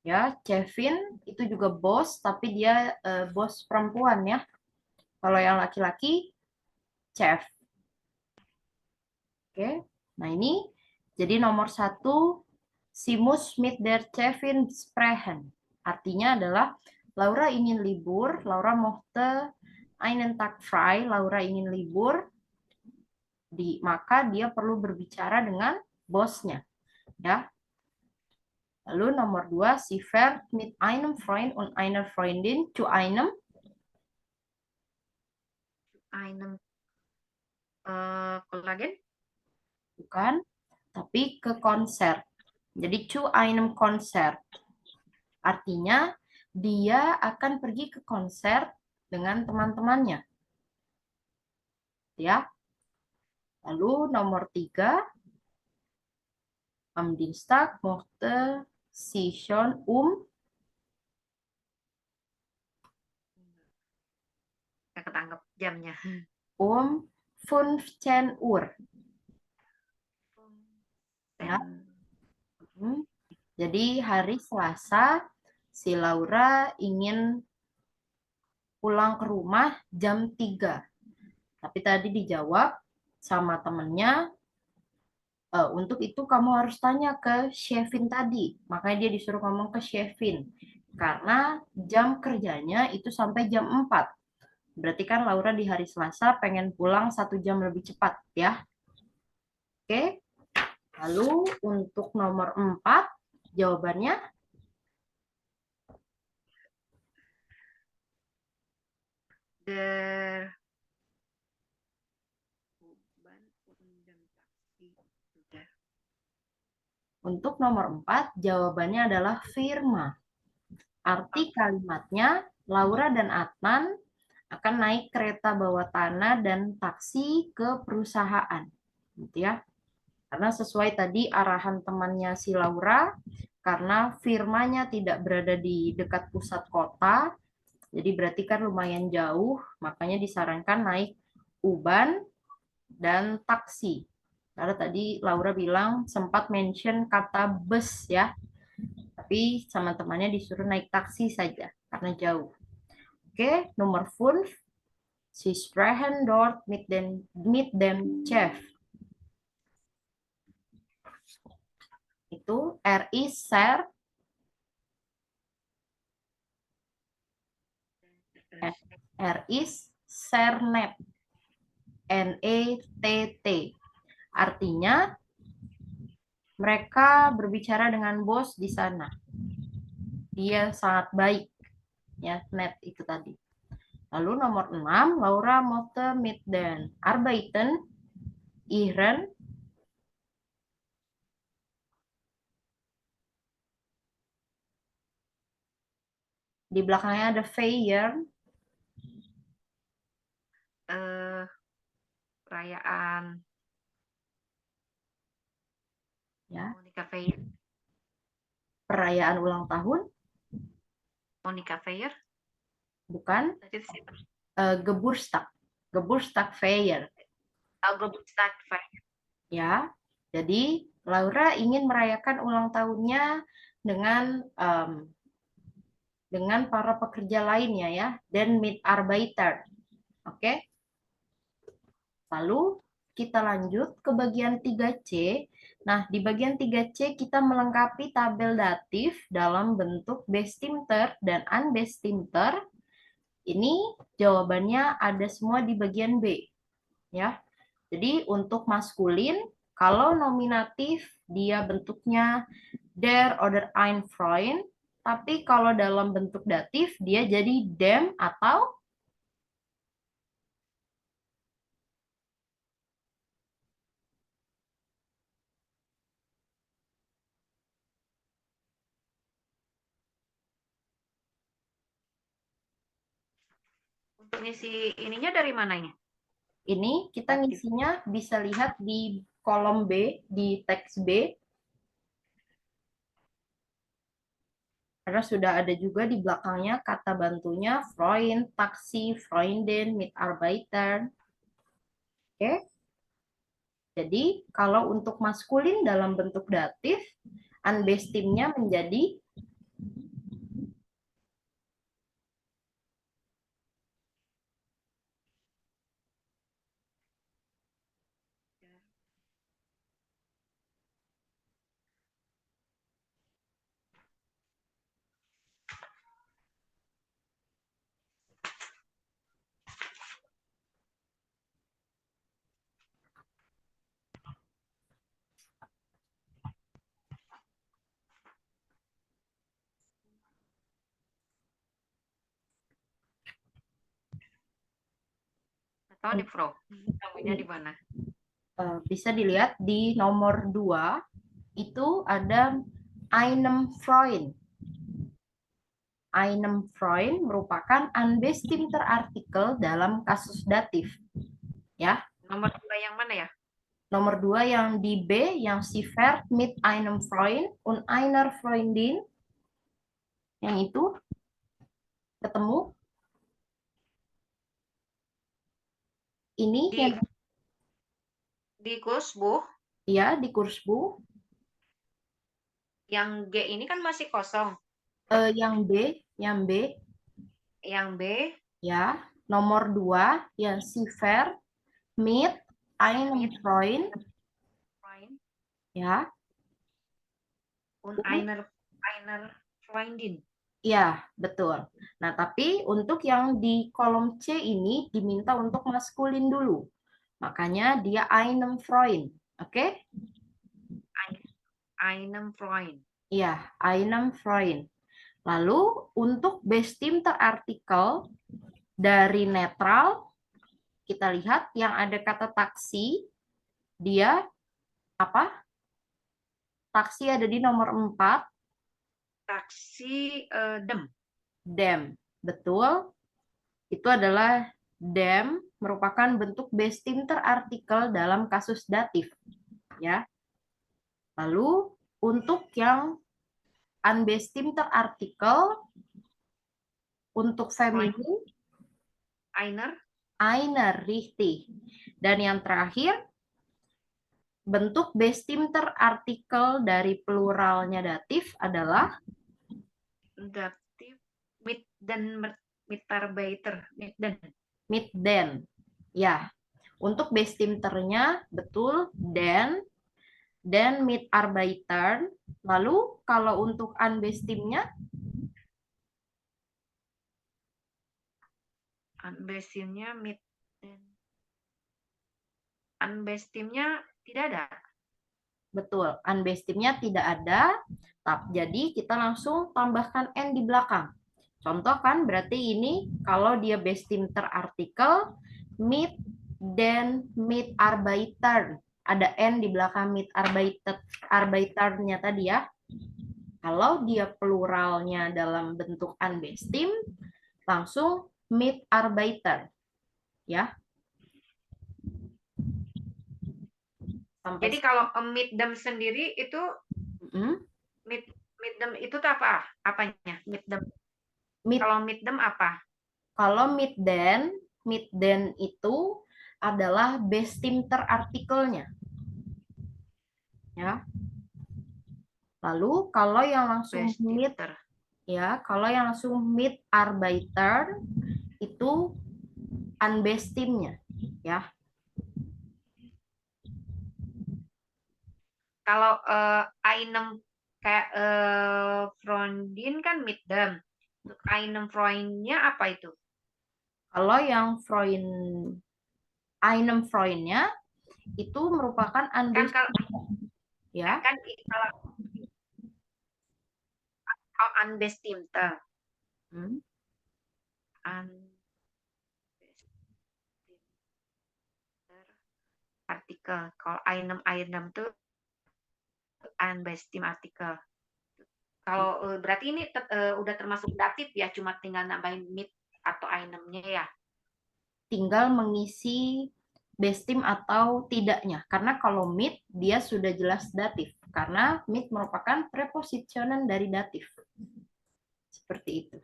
Ya, Chefin itu juga bos, tapi dia bos perempuan ya. Kalau yang laki-laki, chef. Oke, nah ini jadi nomor 1, Sie muss mit der Chefin sprechen. Artinya adalah Laura ingin libur, Laura möchte einen Tag frei, Laura ingin libur, maka dia perlu berbicara dengan bosnya. Ya. Lalu nomor 2, sie fährt mit einem Freund und einer Freundin zu einem Kollagen? Bukan, tapi ke konser. Jadi zu einem Konzert. Artinya dia akan pergi ke konser dengan teman-temannya. Ya. Lalu nomor 3, am Dienstag möchte sie schon Nggak ketangkep jamnya. 15 Uhr. Ya. Jadi hari Selasa si Laura ingin pulang ke rumah jam 3. Tapi tadi dijawab sama temennya, untuk itu kamu harus tanya ke Chefin tadi. Makanya dia disuruh ngomong ke Chefin. Karena jam kerjanya itu sampai jam 4. Berarti kan Laura di hari Selasa pengen pulang 1 jam lebih cepat ya. Oke. Lalu untuk nomor 4, jawabannya untuk nomor 4, jawabannya adalah firma. Arti kalimatnya, Laura dan Adnan akan naik kereta bawah tanah dan taksi ke perusahaan. Gitu ya. Karena sesuai tadi arahan temannya si Laura, karena firmanya tidak berada di dekat pusat kota, jadi berarti kan lumayan jauh, makanya disarankan naik U-Bahn dan taksi. Karena tadi Laura bilang sempat mention kata bus ya, tapi sama temannya disuruh naik taksi saja karena jauh. Oke, nomor 5, Sie sprechen dort mit dem Chef. Itu sehr sehr nett. NETT. Artinya mereka berbicara dengan bos di sana. Dia sangat baik. Ya, net itu tadi. Lalu nomor 6, Laura möchte mit den Arbeiten ihren di belakangnya ada feiern, Perayaan ya, Monica Feier. perayaan ulang tahun, Monica Feier. bukan, Tadi itu siapa? Geburtstag, Geburtstagfeier, Geburtstag Feier. ya. Jadi Laura ingin merayakan ulang tahunnya dengan para pekerja lainnya ya, dan Mitarbeiter. Oke. Lalu kita lanjut ke bagian 3C. Nah, di bagian 3C kita melengkapi tabel datif dalam bentuk bestimmter dan unbestimmter. Ini jawabannya ada semua di bagian B. Ya. Jadi untuk maskulin, kalau nominatif dia bentuknya der oder ein Freund, tapi kalau dalam bentuk datif dia jadi dem atau Untuk ngisi ininya dari mana ini? ini kita Datif. ngisinya bisa lihat di kolom B, di teks B. Karena sudah ada juga di belakangnya kata bantunya Freund, Taxi, Freundin, Mitarbeiter. Oke. Jadi kalau untuk maskulin dalam bentuk datif, unbestimmnya menjadi Atau di Pro? Namanya di mana? bisa dilihat di nomor 2 itu ada einem Freund. Einem Freund merupakan unbestimmter Artikel dalam kasus datif. Ya. Nomor 2 yang mana ya? Nomor 2 yang di B, yang sie fährt mit einem Freund und einer Freundin. Yang itu ketemu. Ini yang Di Kursbuch, ya di Kursbuch. yang G ini kan masih kosong. Yang B, Yang B, ya. Nomor 2 yang sie fährt mit einem Freund, Freund ya. und einer Freundin. Ya, betul. Nah, tapi untuk yang di kolom C ini diminta untuk maskulin dulu. Makanya dia einem Freund. Oke? Einem Freund. Iya, einem Freund. Lalu untuk bestimmter Artikel dari netral, kita lihat yang ada kata taksi, dia apa? Taksi ada di nomor 4. Taksi dem. Dem, betul. Itu adalah dem merupakan bentuk bestimmter Artikel dalam kasus datif. Ya. Lalu untuk yang unbestimmter Artikel untuk feminin einer, richtig. Dan yang terakhir bentuk bestimmter Artikel dari pluralnya datif adalah datif mit dan Mitarbeiter, mit den. Ya. Untuk bestimmternya betul den dan Mitarbeiter. Lalu kalau untuk unbestimmnya unbestimmnya mit dan unbestimmnya tidak ada. betul, unbestimmnya tidak ada. Jadi kita langsung tambahkan N di belakang. Contoh kan berarti ini kalau dia Bestimmter-Artikel mit den Mitarbeitern. Ada N di belakang Mitarbeiternya tadi ya. Kalau dia pluralnya dalam bentuk unbestim, langsung Mitarbeiter. Ya. Sampai Jadi kalau meet them sendiri itu meet them itu tuh apa? Apanya? Meet them. Kalau meet them apa? Kalau meet then itu adalah Bestimmter-Artikelnya. Ya. Lalu kalau yang langsung meet Bestimmter. ya, kalau yang langsung Mitarbeiter itu unbestimnya, ya. Kalau einem kayak Freundin kan meet them. Untuk einem Freund-nya apa itu? Kalau yang einem Freund-nya itu merupakan Kan unbestim, kalau ya. kan kalau unbestimmter. Artikel. Kalau einem tuh unbestim artikel. Kalau berarti ini udah termasuk datif ya, cuma tinggal nambahin meet atau einem-nya ya. Tinggal mengisi bestim atau tidaknya. Karena kalau meet dia sudah jelas datif. Karena meet merupakan prepositionan dari datif. Seperti itu.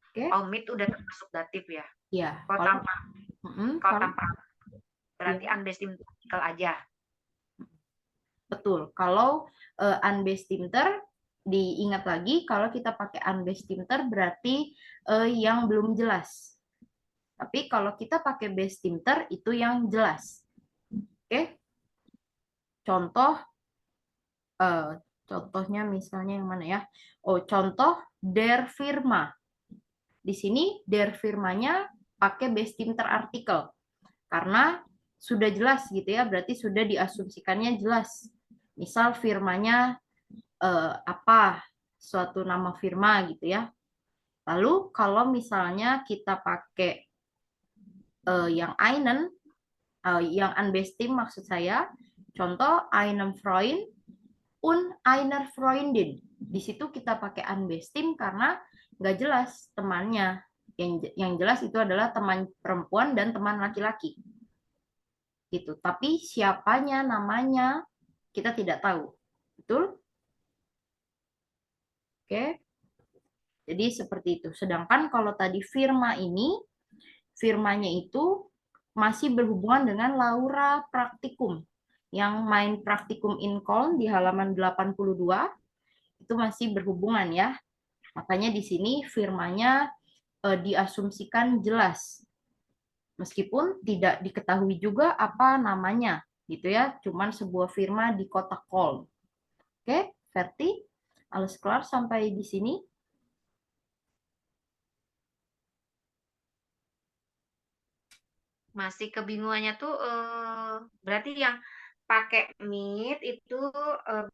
Oke. Oh, meet udah termasuk datif ya. Iya. Kalau tanpa berarti unbestim artikel aja. Betul. Kalau unbestimmter, diingat lagi kalau kita pakai unbestimmter berarti yang belum jelas. Tapi kalau kita pakai bestimmter itu yang jelas. Oke? Contohnya misalnya yang mana ya? Oh, contoh der Firma. Di sini der Firmanya pakai bestimmter artikel. Karena sudah jelas gitu ya, berarti sudah diasumsikannya jelas. Misal firmanya apa, suatu nama firma gitu ya. Lalu kalau misalnya kita pakai yang einen, yang unbestim maksud saya, contoh einem Freund und einer Freundin. Di situ kita pakai unbestim karena nggak jelas temannya. Yang jelas itu adalah teman perempuan dan teman laki-laki. Gitu. Tapi siapanya, namanya kita tidak tahu. Betul? Oke. Jadi seperti itu. Sedangkan kalau tadi firma ini, firmanya itu masih berhubungan dengan Laura Praktikum. Yang main Praktikum in Köln di halaman 82, itu masih berhubungan ya. Makanya di sini firmanya diasumsikan jelas. Meskipun tidak diketahui juga apa namanya, gitu ya. Cuman sebuah firma di kota Köln. Oke, Verti, alles klar sampai di sini? Masih kebingungannya tuh berarti yang pakai meet itu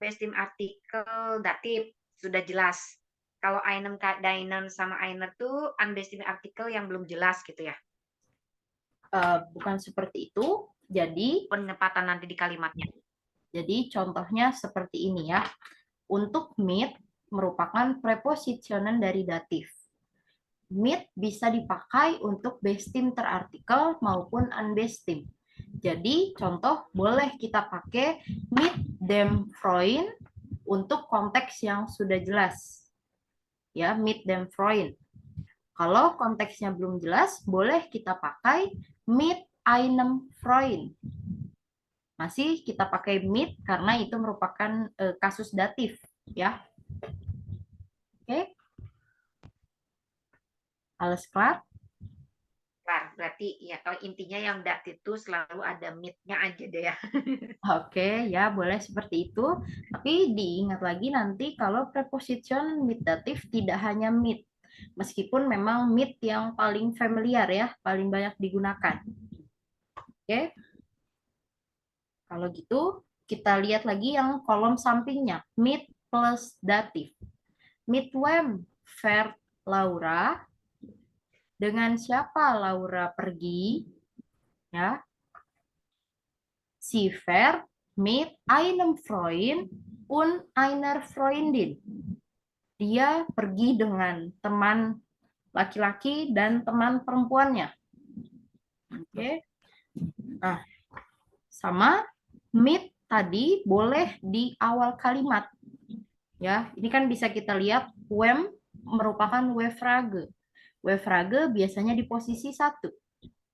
bestim artikel datif sudah jelas. Kalau einem deinem sama einer tuh unbestim artikel yang belum jelas gitu ya. Bukan seperti itu. Jadi Penempatan nanti di kalimatnya. Jadi contohnya seperti ini ya. Untuk meet merupakan prepositionan dari datif. Meet bisa dipakai untuk bestimmter artikel maupun unbestim. Jadi contoh boleh kita pakai meet dem Freund untuk konteks yang sudah jelas. Ya, meet dem Freund. Kalau konteksnya belum jelas, boleh kita pakai meet einem Freund. Masih kita pakai meet karena itu merupakan kasus datif, ya. Oke. Alles klar? Klar, berarti ya kalau intinya yang datif itu selalu ada meet-nya aja deh ya. Oke, ya boleh seperti itu. Tapi diingat lagi nanti kalau preposition meet datif tidak hanya meet. Meskipun memang meet yang paling familiar ya, paling banyak digunakan. Oke. Kalau gitu, kita lihat lagi yang kolom sampingnya. Meet plus datif. Mit wem Laura. Dengan siapa Laura pergi? Ya. Sie fährt mit einem Freund und einer Freundin. Dia pergi dengan teman laki-laki dan teman perempuannya. Oke. Nah, sama mit tadi boleh di awal kalimat. Ya, ini kan bisa kita lihat wem merupakan W-frage. W-frage biasanya di posisi 1,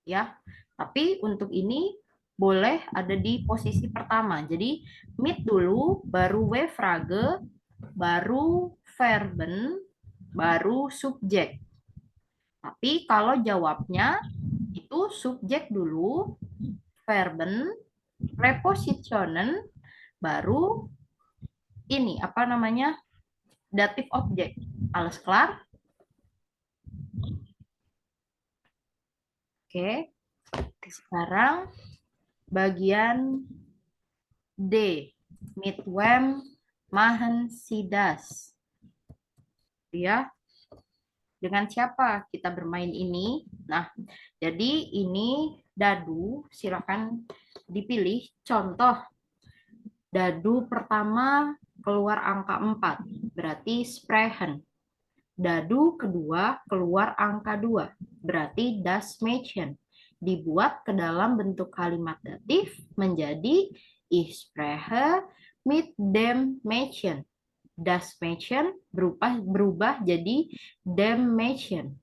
ya. Tapi untuk ini boleh ada di posisi pertama. Jadi mit dulu, baru W-frage, baru verben, baru subjek. Tapi kalau jawabnya itu subjek dulu, verben, prepositionen, baru ini apa namanya? Datif objek. Alles klar? Oke. Sekarang bagian D. Mit wem machen Sie das? Ya. Dengan siapa kita bermain ini? Nah, jadi ini dadu, silakan dipilih contoh. Dadu pertama keluar angka 4, berarti sprechen. Dadu kedua keluar angka 2, berarti das Mädchen. Dibuat ke dalam bentuk kalimat datif menjadi ich spreche mit dem Mädchen. Das Mädchen berubah jadi dem Mädchen.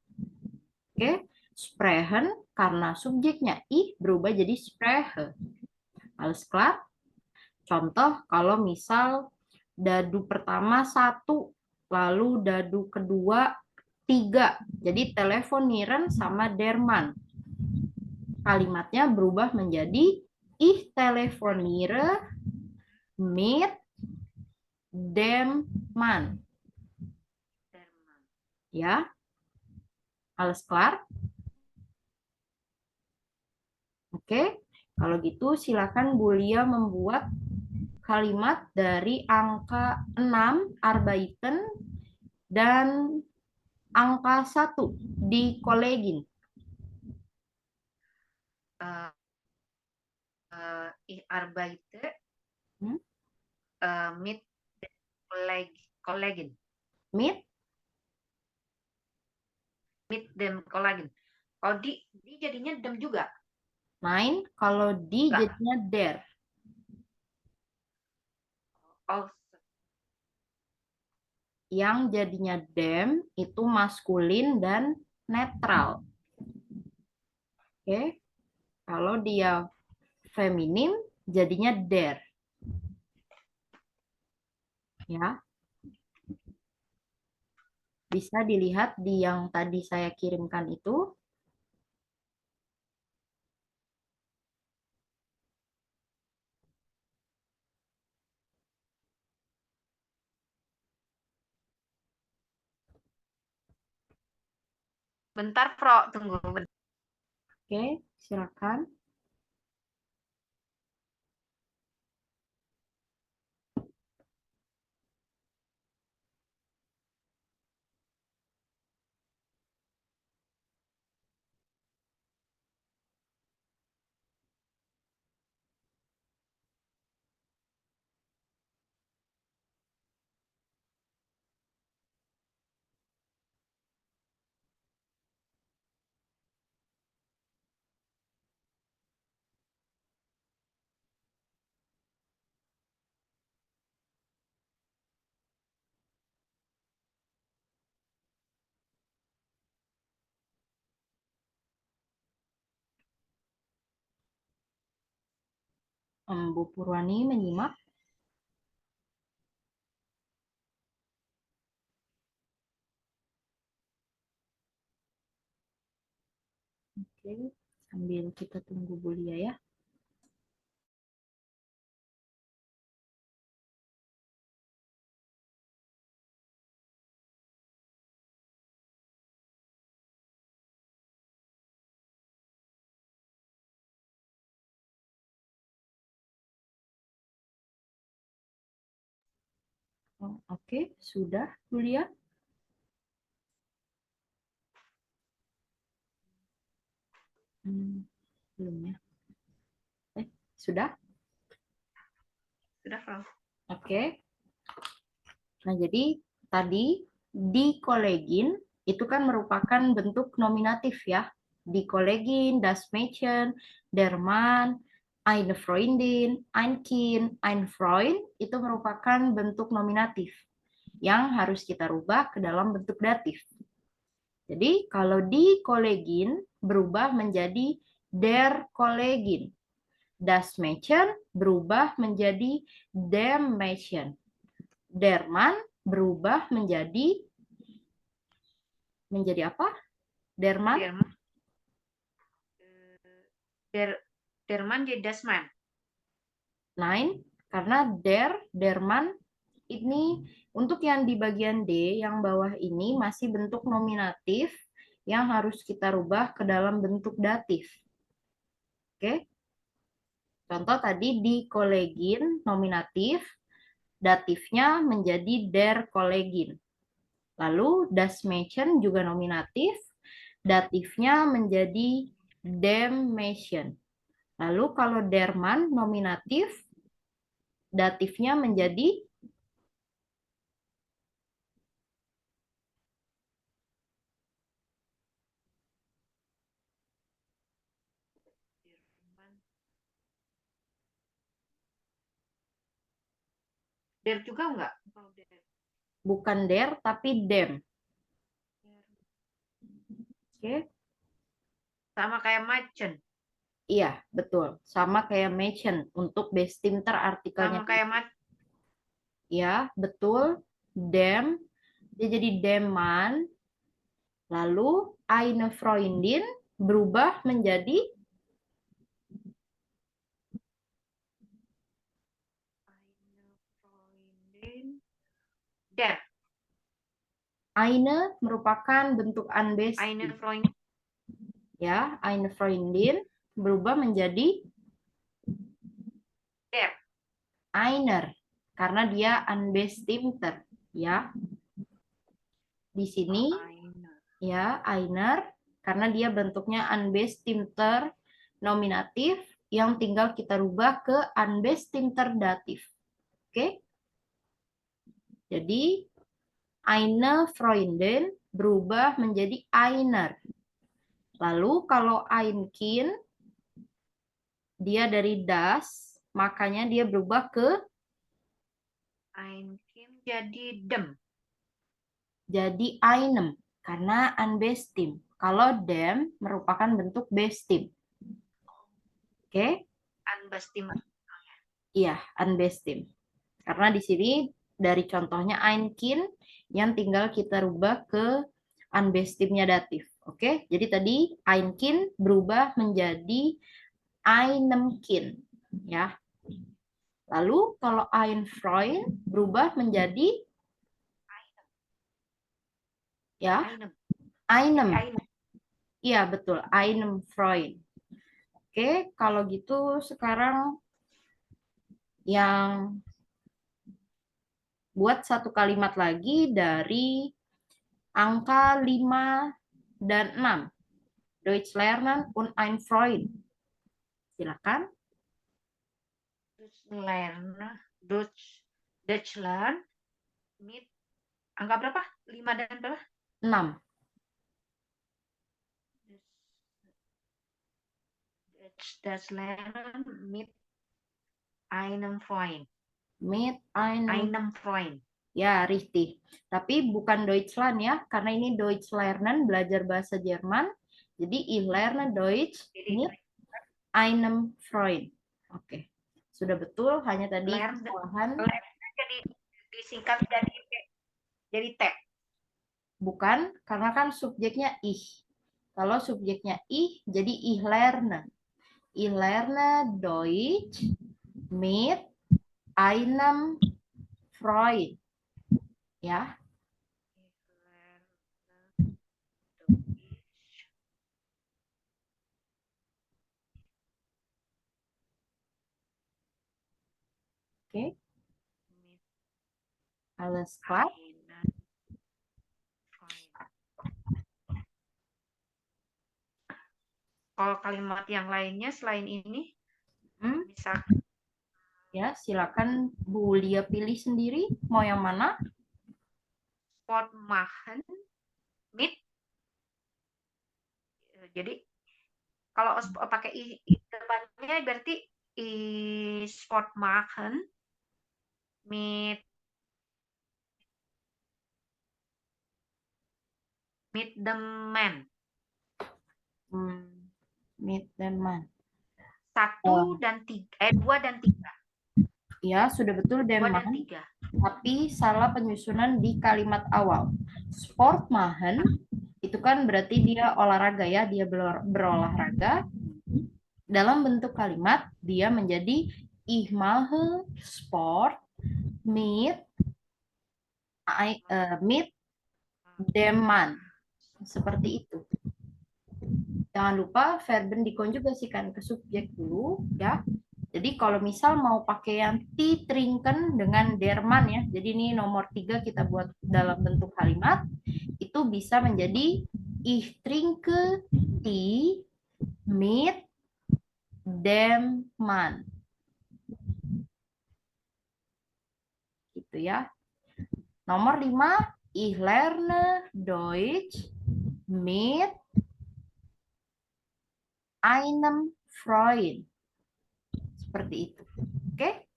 Oke, sprechen karena subjeknya ich berubah jadi spreche. Alles klar? Contoh kalau misal dadu pertama 1, lalu dadu kedua 3. Jadi telefonieren sama derman. Kalimatnya berubah menjadi ich telefoniere mit dem Mann. Ya. Alles klar? Oke. Kalau gitu silakan Bulia membuat kalimat dari angka 6 arbeiten dan angka 1 di kolegin. Ich arbeite Hmm? mit Kollegen. Mit Mit dem Kollegen. Kalau di jadinya dem juga. Nein, kalau di Enggak. jadinya der. Oh, Yang jadinya dem itu maskulin dan netral. Oke. Kalau dia feminim jadinya der. Ya. Bisa dilihat di yang tadi saya kirimkan itu. bentar, Pro. Tunggu bentar. Oke, silakan. Bu Purwani menyimak. Oke, sambil kita tunggu Bulia ya. Oh, oke, sudah Bulia. Belum ya? Sudah? Sudah, Prof. Oke. Nah, jadi tadi dikolegin itu kan merupakan bentuk nominatif ya. Dikolegin, das Mädchen, der Mann, eine Freundin, ein Kind, ein Freund itu merupakan bentuk nominatif yang harus kita rubah ke dalam bentuk datif. Jadi kalau dikolegin berubah menjadi der Kollegin. Das Mädchen berubah menjadi dem Mädchen. Der Mann berubah menjadi apa? Der Mann? Der Mann jadi das Mann. Nein, karena der Mann ini untuk yang di bagian D yang bawah ini masih bentuk nominatif yang harus kita rubah ke dalam bentuk datif. Oke? Contoh tadi dikolegin nominatif, datifnya menjadi der Kollegin. Lalu das Mädchen juga nominatif, datifnya menjadi dem Mädchen. Lalu kalau der Mann nominatif, datifnya menjadi Der juga enggak? bukan der tapi dem. Oke? Sama kayak Mädchen. Iya, betul. Sama kayak Mädchen untuk bestimter artikelnya. Sama kayak Mat. Ya, betul. Dem, dia jadi dem Mann. Lalu eine Freundin berubah menjadi Der. eine merupakan bentuk Eine unbestim. Freundin. Ya, eine Freundin berubah menjadi Der. einer karena dia unbestimter, ya. Di sini ya einer karena dia bentuknya unbestimter nominatif yang tinggal kita rubah ke unbestimter datif. Oke? Jadi eine Freundin berubah menjadi einer. Lalu kalau ein Kind dia dari das, makanya dia berubah ke Ein Kind jadi dem. jadi einem karena unbestim. Kalau dem merupakan bentuk bestim. Oke? Unbestim. Iya, unbestim. Karena di sini dari contohnya ein Kind yang tinggal kita rubah ke unbestimnya datif. Oke? Jadi tadi ein Kind berubah menjadi einem Kind, ya. Lalu kalau ein Freund berubah menjadi ya, einem. Iya, betul, einem Freund. Oke, kalau gitu sekarang yang buat satu kalimat lagi dari angka 5 dan 6. Deutsch lernen und ein Freund. Silakan. Deutsch lernen mit angka berapa? 5 dan berapa? 6. Deutsch lernen mit einem Freund. Mit einem Einem Freund. Ya, richtig. Tapi bukan Deutschland ya, karena ini Deutsch lernen, belajar bahasa Jerman. Jadi, ich lerne Deutsch mit einem Freund. Oke. Sudah betul, hanya tadi kesalahan. Jadi disingkat jadi T. Bukan, karena kan subjeknya ich. Kalau subjeknya ich, jadi ich lerne. Ich lerne Deutsch mit einem Freund. Ya. Oke. Alles klar? Kalau kalimat yang lainnya selain ini, Hmm, bisa ya, silakan Bu Lia pilih sendiri mau yang mana. sport machen, mit. Jadi kalau pakai i depannya berarti sport machen mit the man. Meet dan man. 1 dan 3, 2 dan 3. Ya, sudah betul 2 dan Denman, 3. tapi salah penyusunan di kalimat awal. Sport machen itu kan berarti dia olahraga ya, dia berolahraga. Dalam bentuk kalimat dia menjadi ich mache Sport mit dem Mann. Seperti itu. Jangan lupa verben dikonjugasikan ke subjek dulu ya. Jadi kalau misal mau pakai yang die trinken dengan derman ya. Jadi ini nomor 3 kita buat dalam bentuk kalimat. Itu bisa menjadi ich trinke die mit dem Mann. Gitu ya. Nomor 5, ich lerne Deutsch mit einem Freund. Seperti itu. Oke?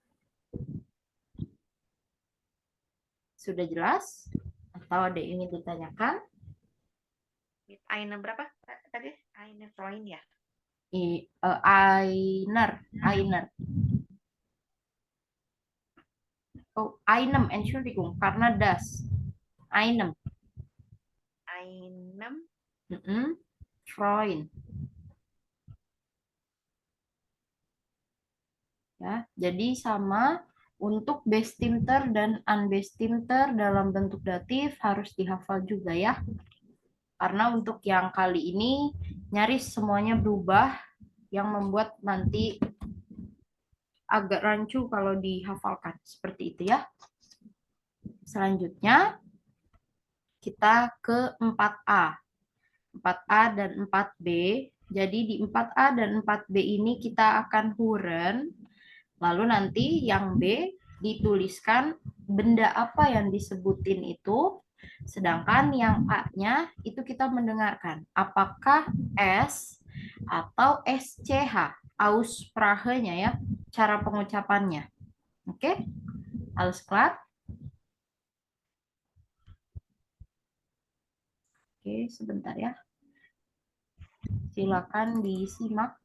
Sudah jelas? Atau ada yang ingin ditanyakan? Mit eine berapa tadi? Eine Freund ya. Einer. Oh, einem, Entschuldigung, karena das. Einem. Freund. Ya, jadi sama untuk bestimmter dan unbestimmter dalam bentuk datif harus dihafal juga ya. Karena untuk yang kali ini nyaris semuanya berubah yang membuat nanti agak rancu kalau dihafalkan. Seperti itu ya. Selanjutnya kita ke 4A. 4A dan 4B. Jadi di 4A dan 4B ini kita akan huren. Lalu nanti yang B dituliskan benda apa yang disebutin itu. Sedangkan yang A-nya itu kita mendengarkan. Apakah S atau SCH. Aussprache-nya ya. Cara pengucapannya. Oke? Alles klar? Oke, sebentar ya. Silakan disimak.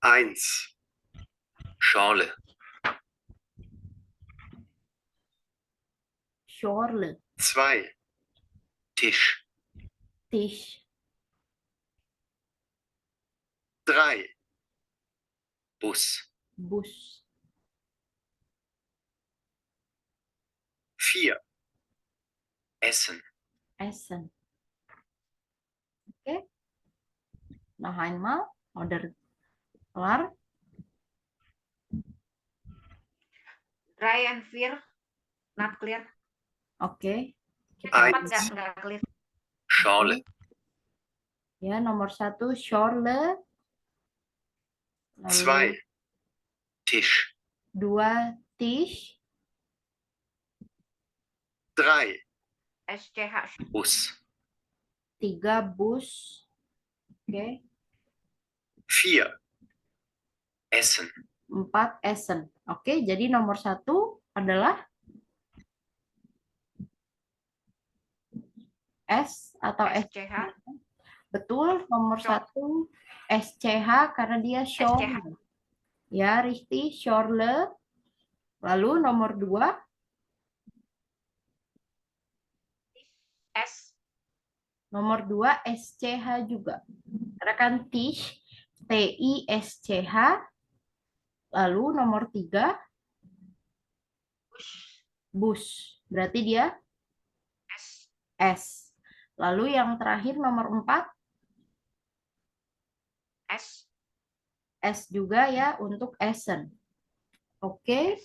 Eins. Schorle. Schorle. 2. Tisch. Tisch. 3. Bus. Bus. 4. Essen. Essen. Oke. Noch einmal. Oder kelar. 3 and 4 not clear. Oke. Cepat Eins. nggak clear. Schorle. Ya, nomor 1 Schorle. 2. Tisch. 2 Tisch. 3. SCH. Bus. 3 Bus. Oke. 4. Essen. 4 Essen. Oke, jadi nomor 1 adalah S atau SCH. Betul, nomor 1 SCH karena dia Schorle. Ya, richtig, Schorle. Lalu nomor 2 S. Nomor 2 SCH juga. Karena kan Tisch, TISCH. Lalu nomor 3 Bus. Berarti dia S. S. Lalu yang terakhir nomor 4 S. S juga ya untuk Essen. Oke.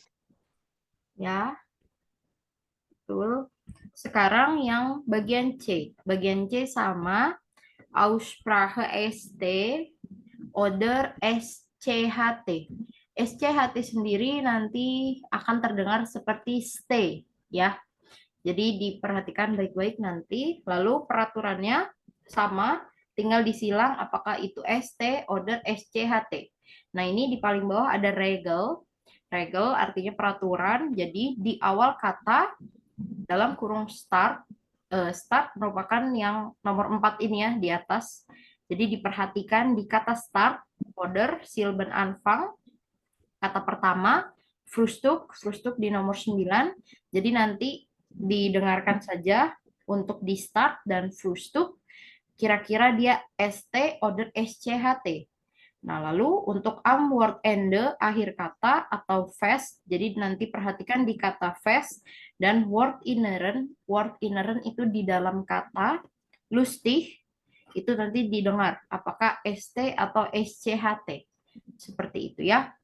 Ya. betul. Sekarang yang bagian C. Bagian C sama Aussprache ST, oder SCHT. SCHT sendiri nanti akan terdengar seperti stay, ya. Jadi diperhatikan baik-baik nanti. Lalu peraturannya sama, tinggal disilang apakah itu ST, oder SCHT. Nah, ini di paling bawah ada Regel. Regel artinya peraturan. Jadi di awal kata dalam kurung start, start merupakan yang nomor 4 ini ya di atas. Jadi diperhatikan di kata start, oder, Silben Anfang, kata pertama, Frühstück, Frühstück di nomor 9. Jadi nanti didengarkan saja untuk di start dan Frühstück, kira-kira dia ST, oder SCHT. Nah, lalu untuk am word ende, akhir kata atau fest, jadi nanti perhatikan di kata fest dan word inneren itu di dalam kata, lustig, itu nanti didengar apakah ST atau SCHT. Seperti itu ya.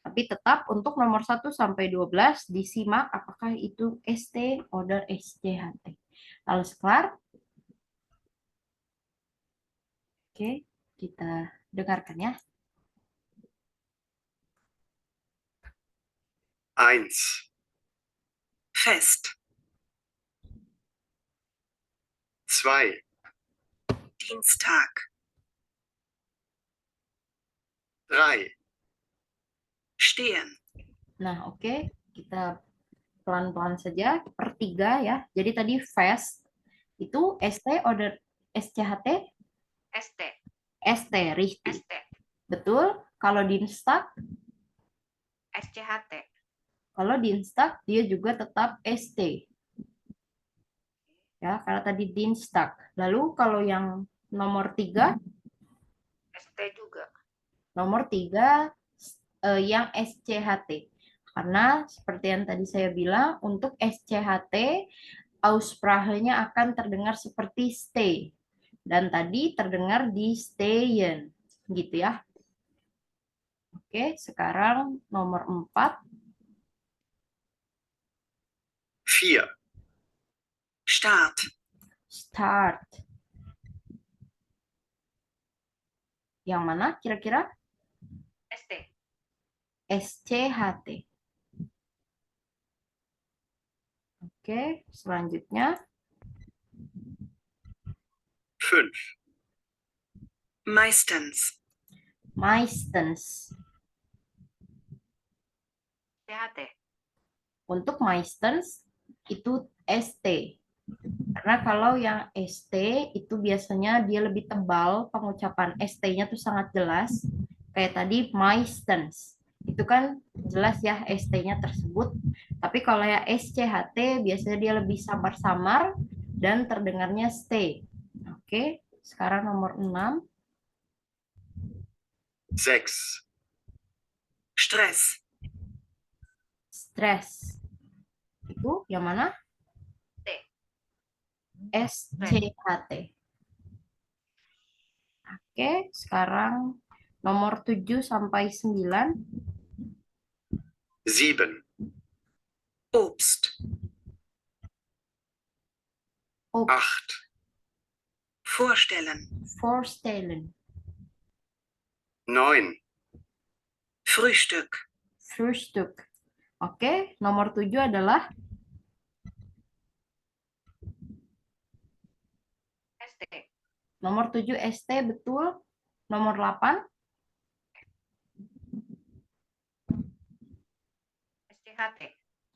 Tapi tetap untuk nomor 1 sampai 12 disimak apakah itu ST, oder SCHT. Lalu kelar? Oke, kita dengarkan ya. 1. Fest. 2. Dienstag. 3. Stehen. Nah, oke, kita pelan-pelan saja per 3 ya. Jadi tadi fast itu ST oder SCHT? ST. ST, richtig. ST. Betul. Kalau Dienstag, SCHT. kalau Dienstag dia juga tetap ST. Ya, karena tadi Dienstag. Lalu kalau yang nomor 3, ST juga. nomor 3 yang SCHT. Karena seperti yang tadi saya bilang, untuk SCHT Aussprache-nya akan terdengar seperti stay. Dan tadi terdengar di stayen. Gitu ya. Oke, sekarang nomor 4. 4. Start. Start. Yang mana kira-kira? ST. SCHT. Oke, selanjutnya 5. Meistens. meistens. SCHT. Untuk meistens itu ST. Karena kalau yang ST itu biasanya dia lebih tebal, pengucapan ST-nya tuh sangat jelas. Kayak tadi meistens. Itu kan jelas ya ST-nya tersebut. Tapi kalau ya SCHT biasanya dia lebih samar-samar dan terdengarnya stay. Oke, sekarang nomor 6. 6. Stress. Stress. Itu yang mana? T. SCHT. Oke, sekarang nomor 7 sampai 9. 7. Obst. Obst. 8. Vorstellen. Vorstellen. 9. Frühstück. Frühstück. Oke, nomor 7 adalah ST. nomor 7 ST, betul. Nomor 8 SCHT.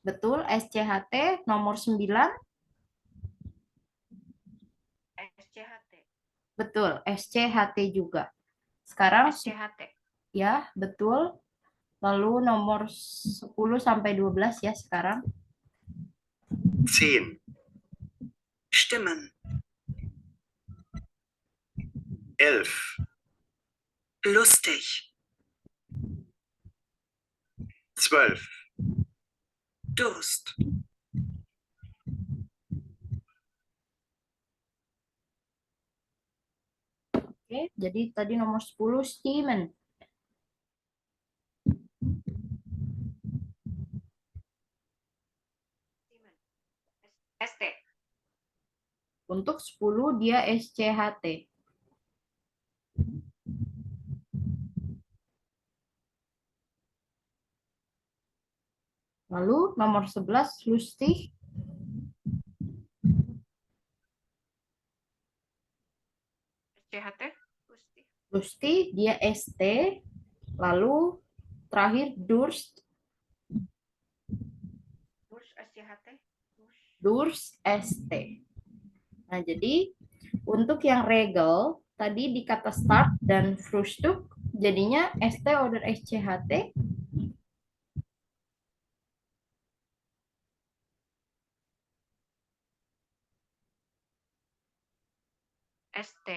betul, SCHT. Nomor 9 SCHT. betul, SCHT juga. Sekarang SCHT. ya, betul. Lalu nomor 10 sampai 12 ya sekarang. 10. Stimmen. 11. Lustig. 12. Durst. Oke, jadi tadi nomor 10 Steven. Untuk 10 dia SCHT. Lalu nomor 11 lustig. SCHT, Gusti. Lustig dia ST. Lalu terakhir Durst. Terus SCHT. Durst ST. Nah, jadi untuk yang regel tadi di kata start dan Frühstück jadinya ST oder SCHT. ST.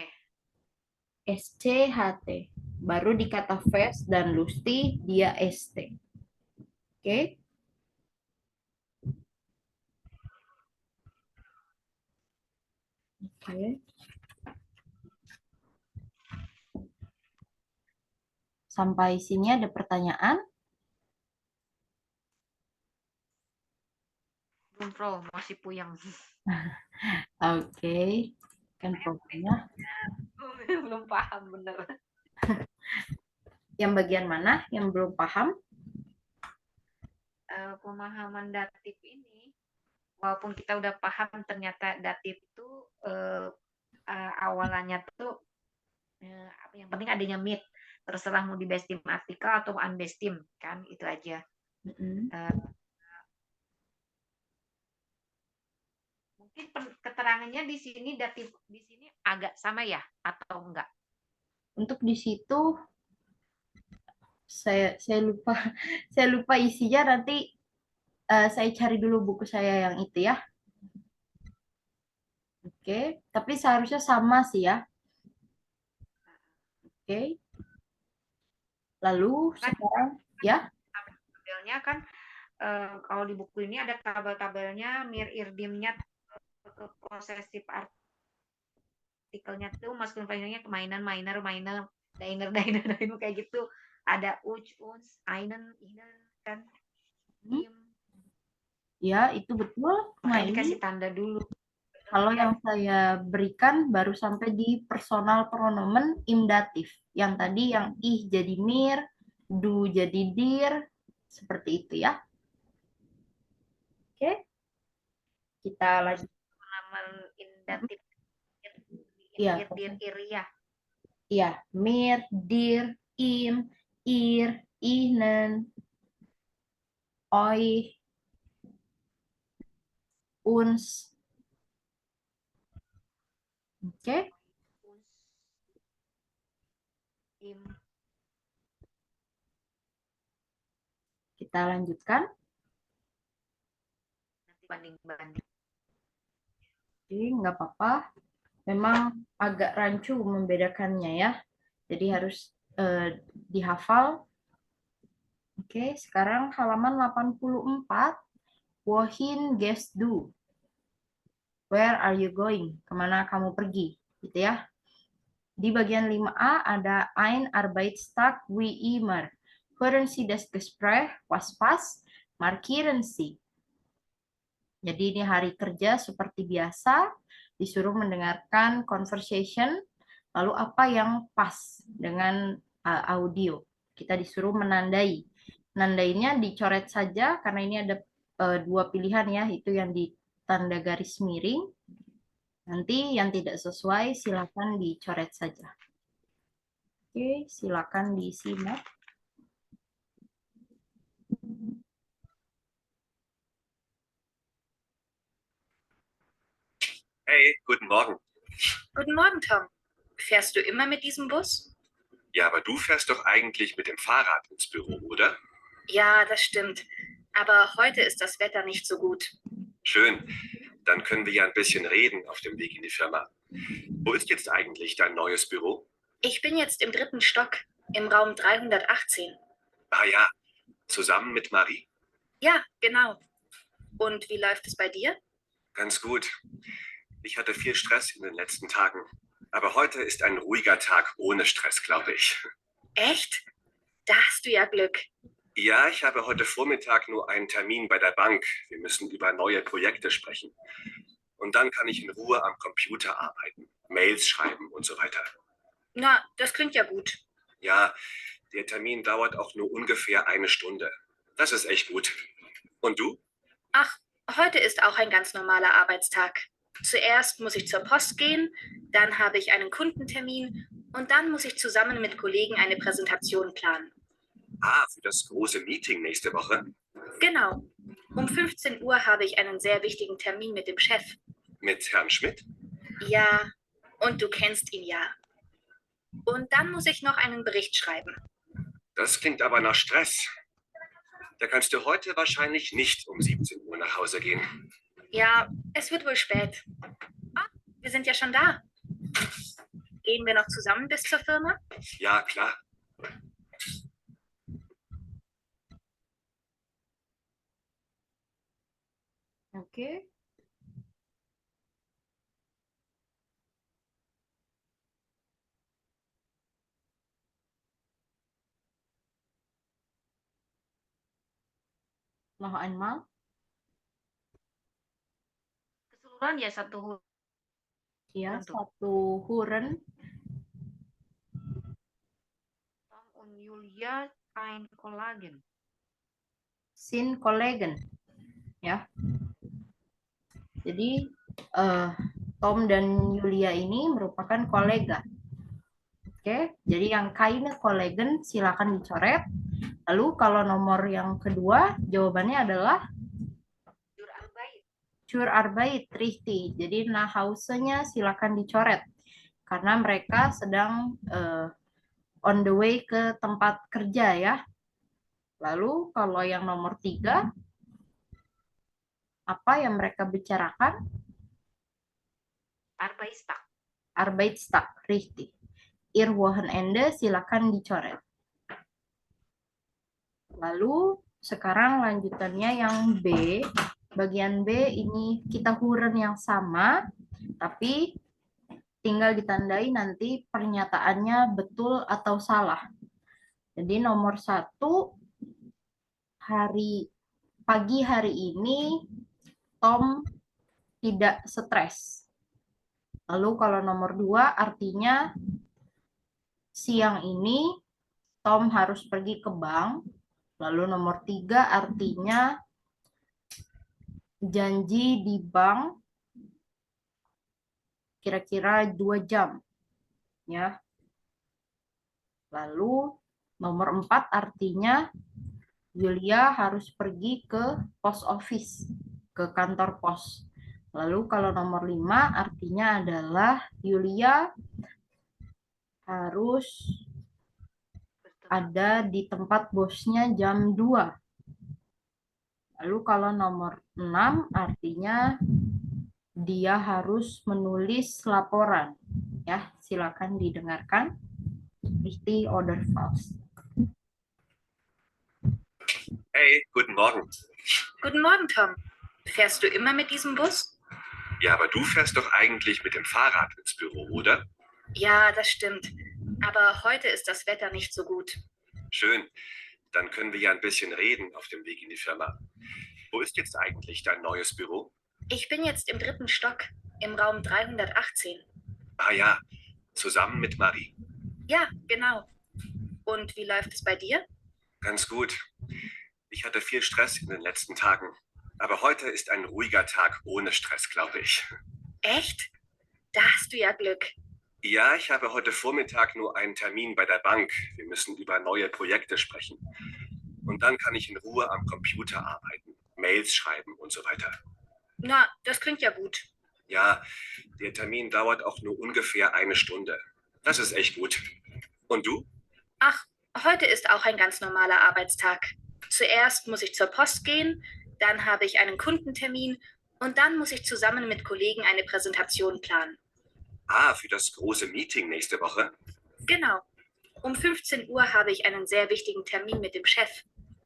SCHT. Baru di kata Fest dan Lustig dia ST. Oke. Oke. Sampai sini ada pertanyaan? Belum pro, masih puyeng. Oke. Kan pokoknya Belum paham bener. yang bagian mana yang belum paham? Pemahaman datif ini, walaupun kita udah paham ternyata datif itu awalannya tuh yang penting adanya mid, terserah mau di bestim artikel atau unbestim kan, itu aja. Mungkin keterangannya di sini datif di sini agak sama ya atau enggak? Untuk di situ saya lupa saya lupa isinya, nanti saya cari dulu buku saya yang itu ya. Oke, tapi seharusnya sama sih ya. Oke. Lalu sekarang ya. Tabelnya kan kalau di buku ini ada tabel-tabelnya mir irdimnya posesif artikelnya tuh maskulin femininnya kemainan minor diner kayak gitu, ada uns einen ihnen kan. Ya, itu betul. Nah, Makanya dikasih tanda dulu. Kalau yang saya berikan baru sampai di personal pronomen imdatif. Yang tadi yang ih jadi mir, du jadi dir, seperti itu ya. Oke. Kita lanjut. Pronomen imdatif Iya, dir ya. Iya, mir, dir, im, ir, ihnen, oi, uns. Oke. Kita lanjutkan. Nanti banding-banding. Jadi nggak apa-apa. Memang agak rancu membedakannya ya. Jadi harus dihafal. Oke, sekarang halaman 84. Wohin gehst du? Where are you going? Kemana kamu pergi? Gitu ya. Di bagian 5A ada ein Arbeitstag wie immer. Hören Sie das Gespräch? Was was? Markieren Sie. Jadi ini hari kerja seperti biasa. Disuruh mendengarkan conversation. Lalu apa yang pas dengan audio? Kita disuruh menandai. Nandainya dicoret saja karena ini ada dua pilihan ya, itu yang ditanda garis miring. Nanti yang tidak sesuai silakan dicoret saja. Oke, silakan disimak. Hey, guten Morgen. Guten Morgen, Tom. Fährst du immer mit diesem Bus? Ja, aber du fährst doch eigentlich mit dem Fahrrad ins Büro, oder? Ja, das stimmt. Aber heute ist das Wetter nicht so gut. Schön. Dann können wir ja ein bisschen reden auf dem Weg in die Firma. Wo ist jetzt eigentlich dein neues Büro? Ich bin jetzt im 3. Stock, im Raum 318. Ah ja, zusammen mit Marie? Ja, genau. Und wie läuft es bei dir? Ganz gut. Ich hatte viel Stress in den letzten Tagen. Aber heute ist ein ruhiger Tag ohne Stress, glaube ich. Echt? Da hast du ja Glück. Ja, ich habe heute Vormittag nur einen Termin bei der Bank. Wir müssen über neue Projekte sprechen. Und dann kann ich in Ruhe am Computer arbeiten, Mails schreiben und so weiter. Na, das klingt ja gut. Ja, der Termin dauert auch nur ungefähr eine Stunde. Das ist echt gut. Und du? Ach, heute ist auch ein ganz normaler Arbeitstag. Zuerst muss ich zur Post gehen, dann habe ich einen Kundentermin und dann muss ich zusammen mit Kollegen eine Präsentation planen. Ah, für das große Meeting nächste Woche? Genau. Um 15 Uhr habe ich einen sehr wichtigen Termin mit dem Chef. Mit Herrn Schmidt? Ja, und du kennst ihn ja. Und dann muss ich noch einen Bericht schreiben. Das klingt aber nach Stress. Da kannst du heute wahrscheinlich nicht um 17 Uhr nach Hause gehen. Ja, es wird wohl spät. Ah, wir sind ja schon da. Gehen wir noch zusammen bis zur Firma? Ja, klar. Oke. Noch einmal. Keseluruhan ya satu Ya, Huren tuh. satu huren. Tom und Julia ein Kollagen. Sin kollegen. Ya. Jadi Tom dan Yulia ini merupakan kolega. Oke, jadi yang keine kollegen silakan dicoret. Lalu kalau nomor yang kedua jawabannya adalah Zur Arbeit. zur Arbeit, richtig. Jadi nach Hause-nya silakan dicoret karena mereka sedang on the way ke tempat kerja ya. Lalu kalau yang nomor 3, apa yang mereka bicarakan? Arbeitstag. Arbeitstag, richtig. Ihr Wochenende silakan dicoret. Lalu sekarang lanjutannya yang B. Bagian B ini kita huren yang sama, tapi tinggal ditandai nanti pernyataannya betul atau salah. Jadi nomor 1, pagi hari ini Tom tidak stres. Lalu kalau nomor 2 artinya siang ini Tom harus pergi ke bank. Lalu nomor 3 artinya janji di bank kira-kira 2 jam. Ya. Lalu nomor 4 artinya Yulia harus pergi ke post office, ke kantor pos. Lalu kalau nomor 5 artinya adalah Yulia harus ada di tempat bosnya jam 2. Lalu kalau nomor 6 artinya dia harus menulis laporan. Ya, silakan didengarkan. Richtig oder falsch? Hey, guten Morgen. Guten Morgen, Tom. Fährst du immer mit diesem Bus? Ja, aber du fährst doch eigentlich mit dem Fahrrad ins Büro, oder? Ja, das stimmt. Aber heute ist das Wetter nicht so gut. Schön. Dann können wir ja ein bisschen reden auf dem Weg in die Firma. Wo ist jetzt eigentlich dein neues Büro? Ich bin jetzt im 3. Stock, im Raum 318. Ah ja, zusammen mit Marie. Ja, genau. Und wie läuft es bei dir? Ganz gut. Ich hatte viel Stress in den letzten Tagen. Aber heute ist ein ruhiger Tag ohne Stress, glaube ich. Echt? Da hast du ja Glück. Ja, ich habe heute Vormittag nur einen Termin bei der Bank. Wir müssen über neue Projekte sprechen. Und dann kann ich in Ruhe am Computer arbeiten, Mails schreiben und so weiter. Na, das klingt ja gut. Ja, der Termin dauert auch nur ungefähr eine Stunde. Das ist echt gut. Und du? Ach, heute ist auch ein ganz normaler Arbeitstag. Zuerst muss ich zur Post gehen, dann habe ich einen Kundentermin und dann muss ich zusammen mit Kollegen eine Präsentation planen. Ah, für das große Meeting nächste Woche? Genau. Um 15 Uhr habe ich einen sehr wichtigen Termin mit dem Chef.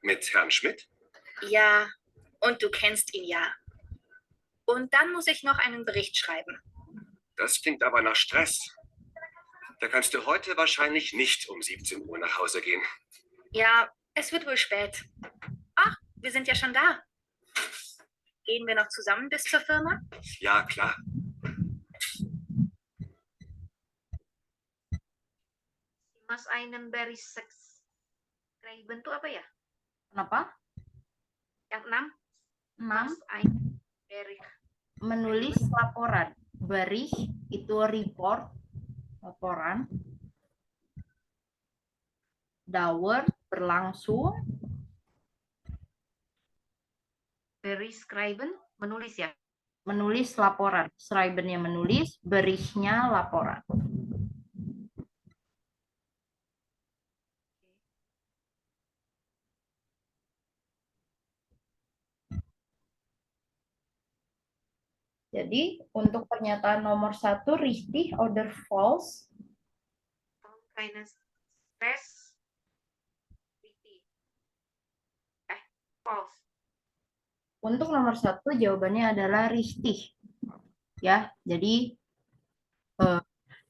Mit Herrn Schmidt? Ja, und du kennst ihn ja. Und dann muss ich noch einen Bericht schreiben. Das klingt aber nach Stress. Da kannst du heute wahrscheinlich nicht um 17 Uhr nach Hause gehen. Ja, es wird wohl spät. Ach, wir sind ja schon da. Gehen wir noch zusammen bis zur Firma? Ja, klar. Mas Einen Berry Sex Craven itu apa ya? Kenapa? Yang 6. 6. Mas Einen Berry. Menulis laporan. Bericht itu report, laporan. Dauer, berlangsung. Berry Scriben menulis ya. Menulis laporan. Schreibennya menulis, berichtnya laporan. Jadi untuk pernyataan nomor 1, richtig oder false? Keine Stress. Richtig. False. Untuk nomor 1 jawabannya adalah richtig. Ya, jadi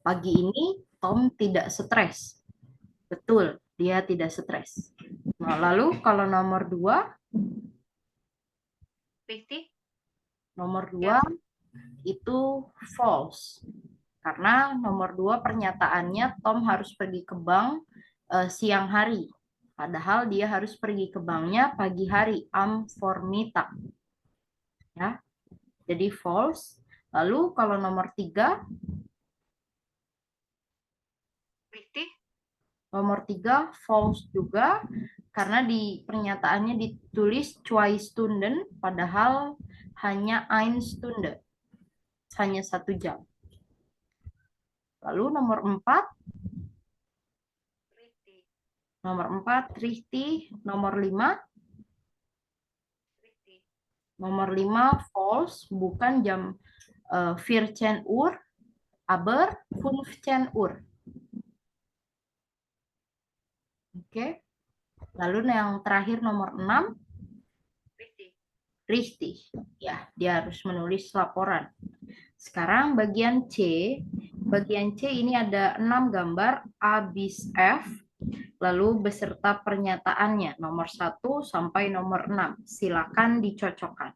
pagi ini Tom tidak stres. Betul, dia tidak stres. Nah, lalu kalau nomor 2, Richtig. nomor 2 itu false. Karena nomor 2 pernyataannya Tom harus pergi ke bank siang hari. Padahal dia harus pergi ke banknya pagi hari, am Vormittag. Ya. Jadi false. Lalu kalau nomor 3, Richtig. nomor 3 false juga karena di pernyataannya ditulis 2 Stunden padahal hanya 1 Stunde. Hanya 1 jam. Lalu nomor 4, Richtig. nomor 4 richtig, nomor 5, Richtig. nomor 5 false, bukan jam 14 Uhr, aber 15 Uhr. Oke. Lalu yang terakhir nomor 6, Richtig. richtig. Ya, dia harus menulis laporan. Sekarang bagian C. Bagian C ini ada 6 gambar A bis F, lalu beserta pernyataannya nomor 1 sampai nomor 6. Silakan dicocokkan.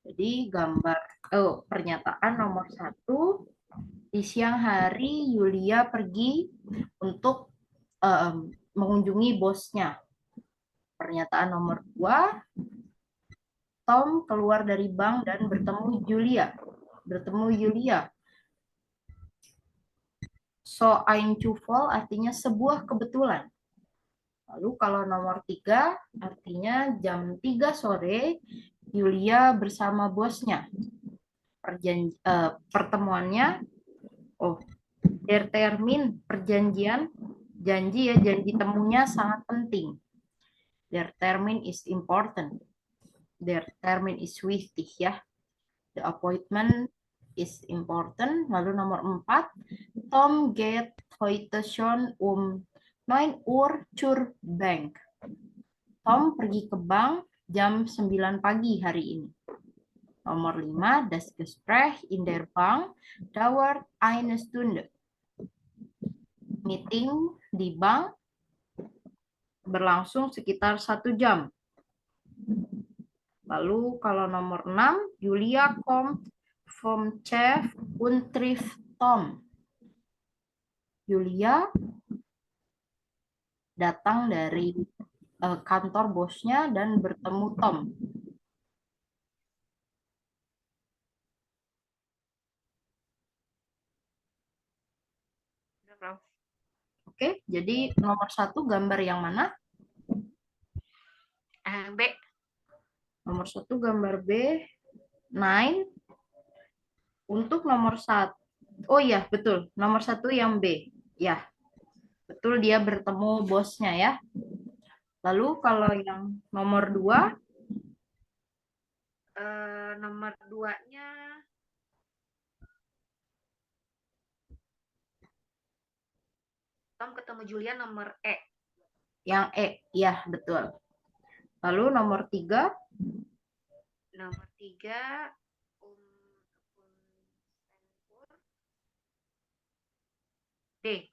Jadi gambar pernyataan nomor 1, di siang hari Yulia pergi untuk mengunjungi bosnya. Pernyataan nomor 2, Tom keluar dari bank dan bertemu Yulia. So ein Zufall artinya sebuah kebetulan. Lalu kalau nomor 3 artinya jam 3 sore Yulia bersama bosnya. Pertemuannya, der Termin, perjanjian, janji temunya sangat penting. Der Termin is important. Der Termin is wichtig ya. The appointment is important. Lalu nomor 4, Tom geht heute schon 9 Uhr zur Bank. Tom pergi ke bank jam 9 pagi hari ini. Nomor 5, das Gespräch in der Bank dauert eine Stunde. Meeting di bank berlangsung sekitar 1 jam. Lalu kalau nomor 6, Julia kommt vom Chef und trifft Tom. Julia datang dari kantor bosnya dan bertemu Tom. Oke, jadi nomor 1 gambar yang mana? B. Nomor 1 gambar B, 9. Untuk nomor 1, oh iya betul, nomor 1 yang B. Ya, betul dia bertemu bosnya ya. Lalu kalau yang nomor 2, Nomor 2-nya Tom ketemu Julia nomor E. yang E, ya betul. Lalu nomor 3, Nomor 3 D.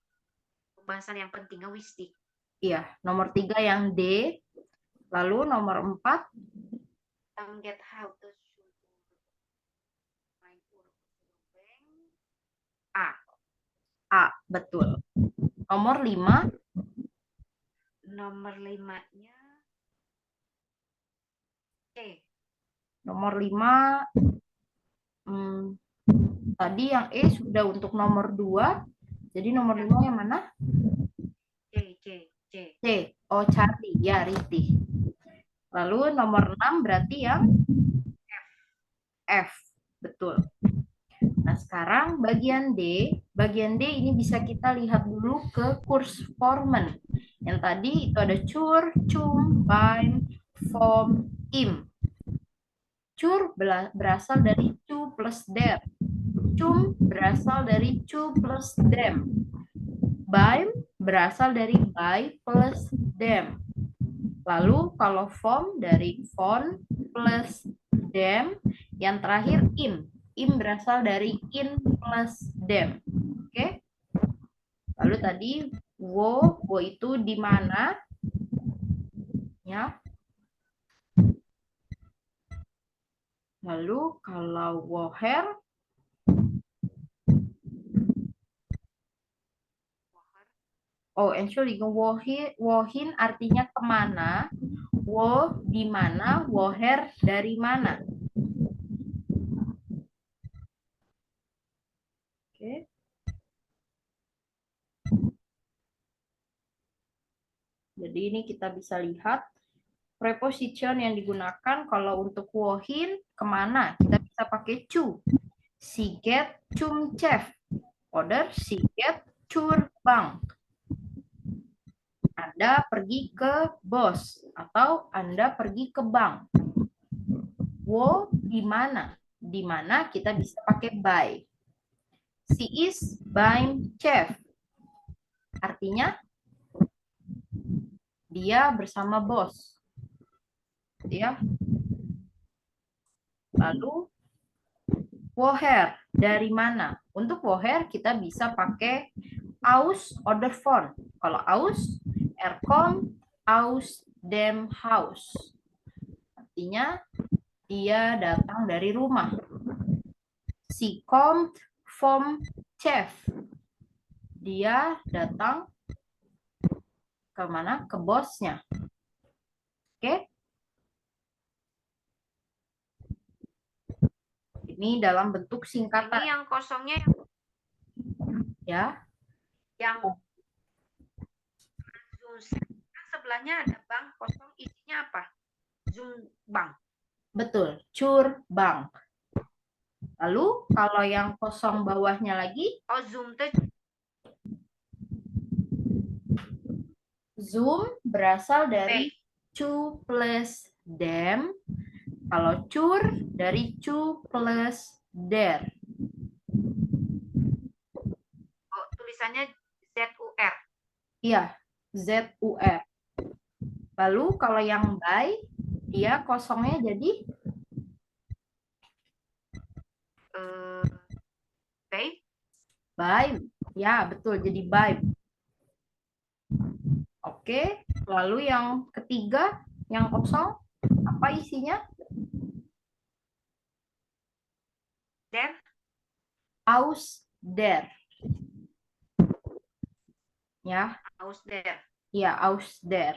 Pembahasan yang pentingnya wichtig. Iya, nomor 3 yang D. Lalu nomor 4, Get how to A. A, betul. Nomor 5, Nomor 5-nya C. nomor 5, tadi yang E sudah untuk nomor 2. Jadi nomor 5 yang mana? C. C. Oh, Charlie. Ya, Riti. Lalu nomor 6 berarti yang F. Betul. Nah, sekarang bagian D. Bagian D ini bisa kita lihat dulu ke kurs formen. Yang tadi itu ada cur, cum, baim, form, im. Cur berasal dari cu plus der. Cum berasal dari cu plus dem. Baim berasal dari by plus dem. Lalu kalau form dari fon plus dem. Yang terakhir im. Im berasal dari in plus dem. Oke. Lalu tadi wo itu di mana? Ya. Lalu kalau woher, Entschuldigung, wohin artinya kemana, wo di mana, woher dari mana. Oke. Jadi ini kita bisa lihat preposition yang digunakan kalau untuk wohin kemana, kita bisa pakai cu. Sie geht zum Chef. Oder sie geht zur Bank. Anda pergi ke bos atau Anda pergi ke bank. Wo di mana? Di mana kita bisa pakai by. Sie ist beim Chef. Artinya dia bersama bos. Ya. Lalu woher, dari mana? Untuk woher kita bisa pakai aus oder von. Kalau aus, kommt aus dem Haus. Artinya dia datang dari rumah. Sie kommt vom Chef. Dia datang ke mana? Ke bosnya. Oke? Ini dalam bentuk singkatan. Ini yang kosongnya Ya. yang sebelahnya ada bank kosong, isinya apa? Zoom bank. Betul, cur bank. Lalu kalau yang kosong bawahnya lagi, Zoom Zoom berasal dari cu plus dem. Kalau cur dari cu plus der. Tulisannya ZUR. Iya, ZUR. Lalu kalau yang by, dia kosongnya jadi by. Ya, betul, jadi by. Oke, lalu yang ketiga, yang kosong, apa isinya? Der. Aus der. Ya. Aus der. Ya, aus der.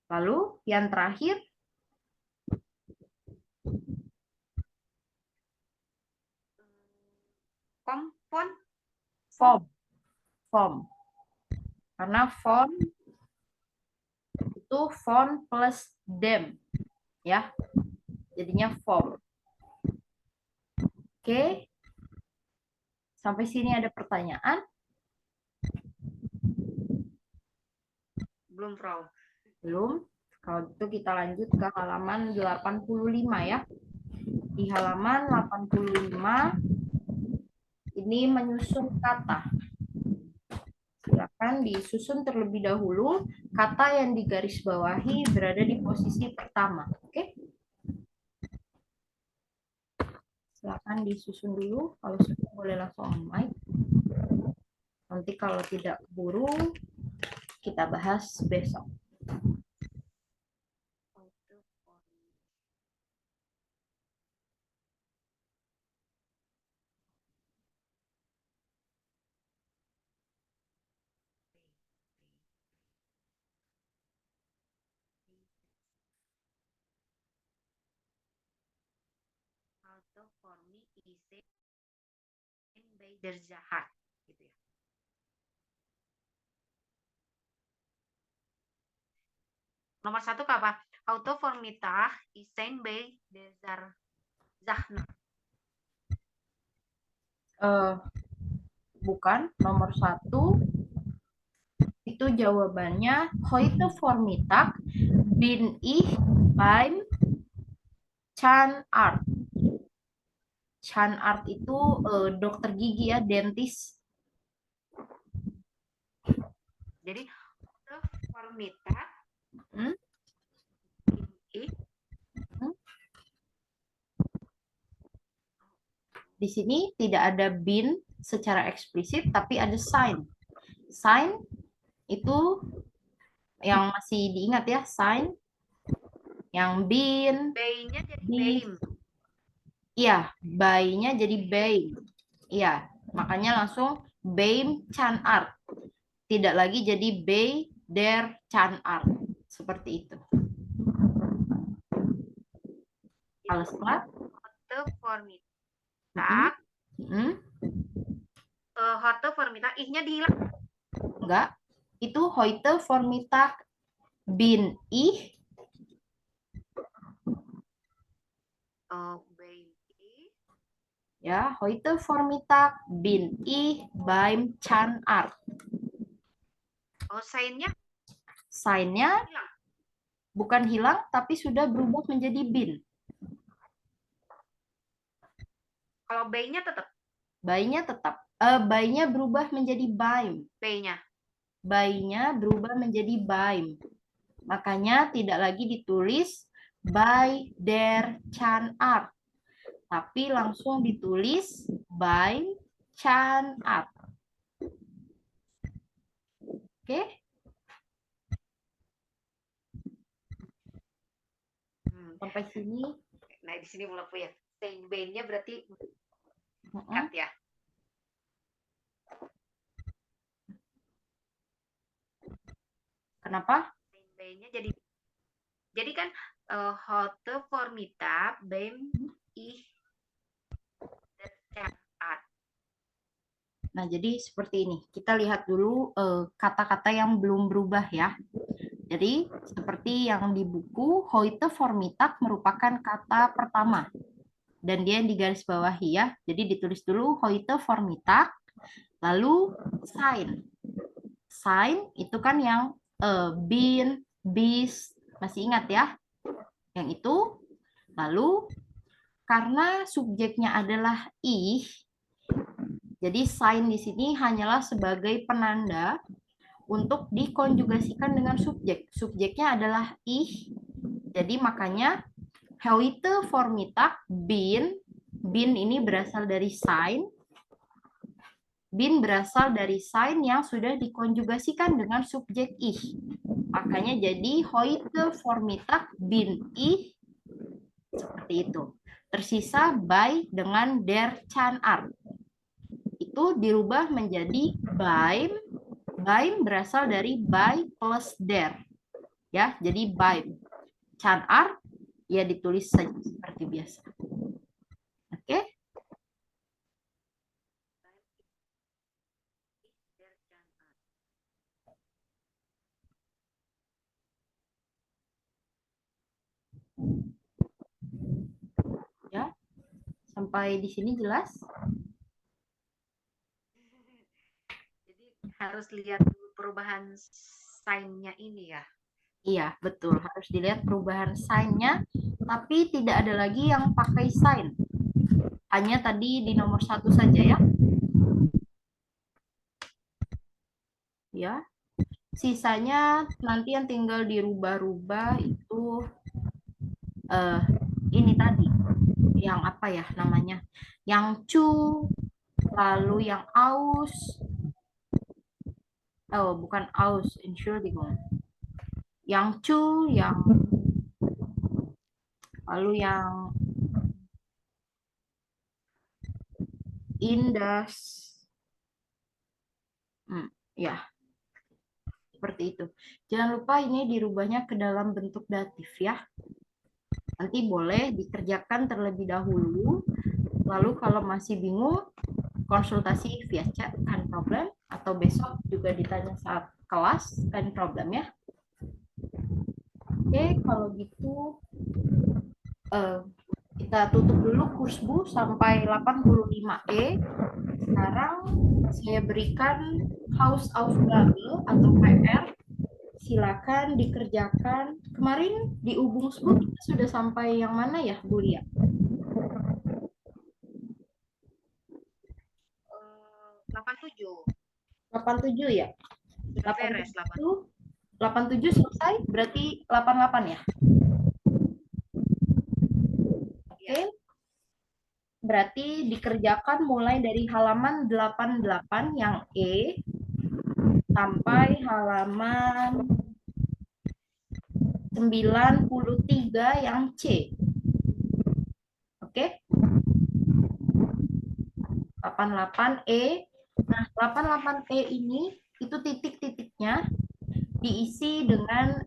Lalu yang terakhir, Vom. Karena vom itu von plus dem. Ya. Jadinya vom. Oke. Sampai sini ada pertanyaan? Belum, Frau. Belum. Kalau gitu kita lanjut ke halaman 85 ya. Di halaman 85 ini menyusun kata. Silakan disusun terlebih dahulu. Kata yang digarisbawahi berada di posisi pertama. Oke? Silakan disusun dulu. Kalau sudah boleh langsung on mic. Nanti kalau tidak keburu, kita bahas besok. Auto forming is by der Zahat, gitu ya. Nomor 1 ke apa? Autoformità ist by der Zahna. Bukan, nomor 1 itu jawabannya heute Vormittag bin ich beim Zahnarzt. Zahnarzt itu dokter gigi ya, dentis. Jadi Autoformità Hmm? bin ich Di sini tidak ada bin secara eksplisit, tapi ada sign. Sign itu yang masih diingat ya, sign. Yang bin, by-nya jadi bis. beim. Iya, by-nya jadi beim. Iya, makanya langsung beim Zahnarzt. Tidak lagi jadi bei der Zahnarzt. Seperti itu. Alles klar? Autoformità. Hmm? Autoformità ih-nya dihilang. Enggak. Itu heute Vormittag bin ich Beim ich. ya, heute Vormittag bin ich beim Zahnarzt. Sign-nya Sign-nya hilang. bukan hilang, tapi sudah berubah menjadi bin. Kalau by-nya tetap By-nya tetap. By-nya berubah menjadi baim. by-nya. By-nya berubah menjadi baim. Makanya tidak lagi ditulis by der Zahnarzt, tapi langsung ditulis by Zahnarzt. Oke? Sampai sini. Nah, di sini mulai ya. Sign by-nya berarti Mm-mm. cut ya. Kenapa? Sign by-nya jadi kan heute Vormittag beim ich der Zahnarzt. Nah, jadi seperti ini. Kita lihat dulu kata-kata yang belum berubah ya. Jadi, seperti yang di buku, heute Vormittag merupakan kata pertama. Dan dia yang digarisbawahi ya. Jadi ditulis dulu heute Vormittag, lalu sign. Sign itu kan yang bin, bis, masih ingat ya? Yang itu. Lalu, karena subjeknya adalah ich, jadi sign di sini hanyalah sebagai penanda untuk dikonjugasikan dengan subjek. Subjeknya adalah ich. Jadi makanya heute Vormittag bin. Bin ini berasal dari sign. Bin berasal dari sign yang sudah dikonjugasikan dengan subjek ich. Makanya jadi heute Vormittag bin ich. Seperti itu. Tersisa by dengan der Zahnarzt. Itu dirubah menjadi beim. Beim berasal dari by plus der. Ya, jadi beim. Zahnarzt ya ditulis saja seperti biasa. Oke? Ya. Sampai di sini jelas? Jadi harus lihat dulu perubahan sign-nya ini ya. Iya, betul. Harus dilihat perubahan sign-nya, tapi tidak ada lagi yang pakai sign. Hanya tadi di nomor 1 saja ya. Ya. Sisanya nanti yang tinggal dirubah-rubah itu ini tadi. Yang apa ya namanya? Yang cu, lalu yang aus. Oh, bukan aus, Entschuldigung. Yang zu, yang lalu yang in das. Ya, seperti itu. Jangan lupa ini dirubahnya ke dalam bentuk datif ya. Nanti boleh dikerjakan terlebih dahulu. Lalu kalau masih bingung, konsultasi via chat, kan problem. Atau besok juga ditanya saat kelas, kan problem ya. Oke, kalau gitu kita tutup dulu kursbu sampai 85E. Sekarang saya berikan Hausaufgabe atau PR. Silakan dikerjakan. Kemarin di Ubungsbu kita sudah sampai yang mana ya, Bu Lia? 87. 87 ya? Sudah beres 8. 87 selesai, berarti 88 ya? Oke. Berarti dikerjakan mulai dari halaman 88 yang E sampai halaman 93 yang C. Oke? 88E. Nah, 88E ini itu titik-titiknya diisi dengan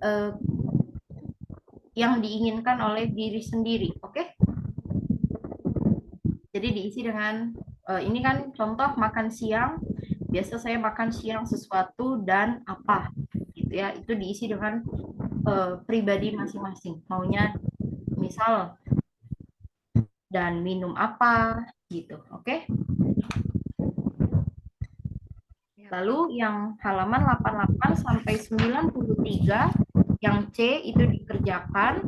yang diinginkan oleh diri sendiri. Oke? Jadi diisi dengan ini kan contoh makan siang. Biasa saya makan siang sesuatu dan apa, gitu ya. Itu diisi dengan pribadi masing-masing. Maunya misal dan minum apa, gitu. Oke? Lalu yang halaman 88 sampai 93 yang C itu dikerjakan.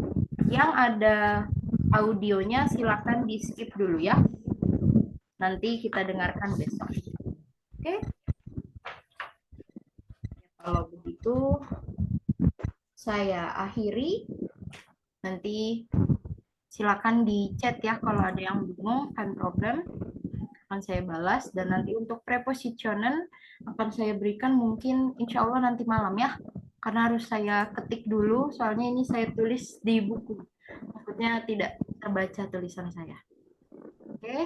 Yang ada audionya silakan di skip dulu ya. Nanti kita dengarkan besok. Oke? Kalau begitu saya akhiri. Nanti silakan di chat ya kalau ada yang bingung, kan problem akan saya balas. Dan nanti untuk prepositionen akan saya berikan mungkin insya Allah nanti malam ya, karena harus saya ketik dulu soalnya ini saya tulis di buku, maksudnya tidak terbaca tulisan saya. Oke,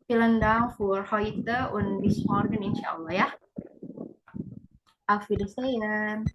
vielen Dank für heute und bis morgen insya Allah ya. Auf Wiedersehen.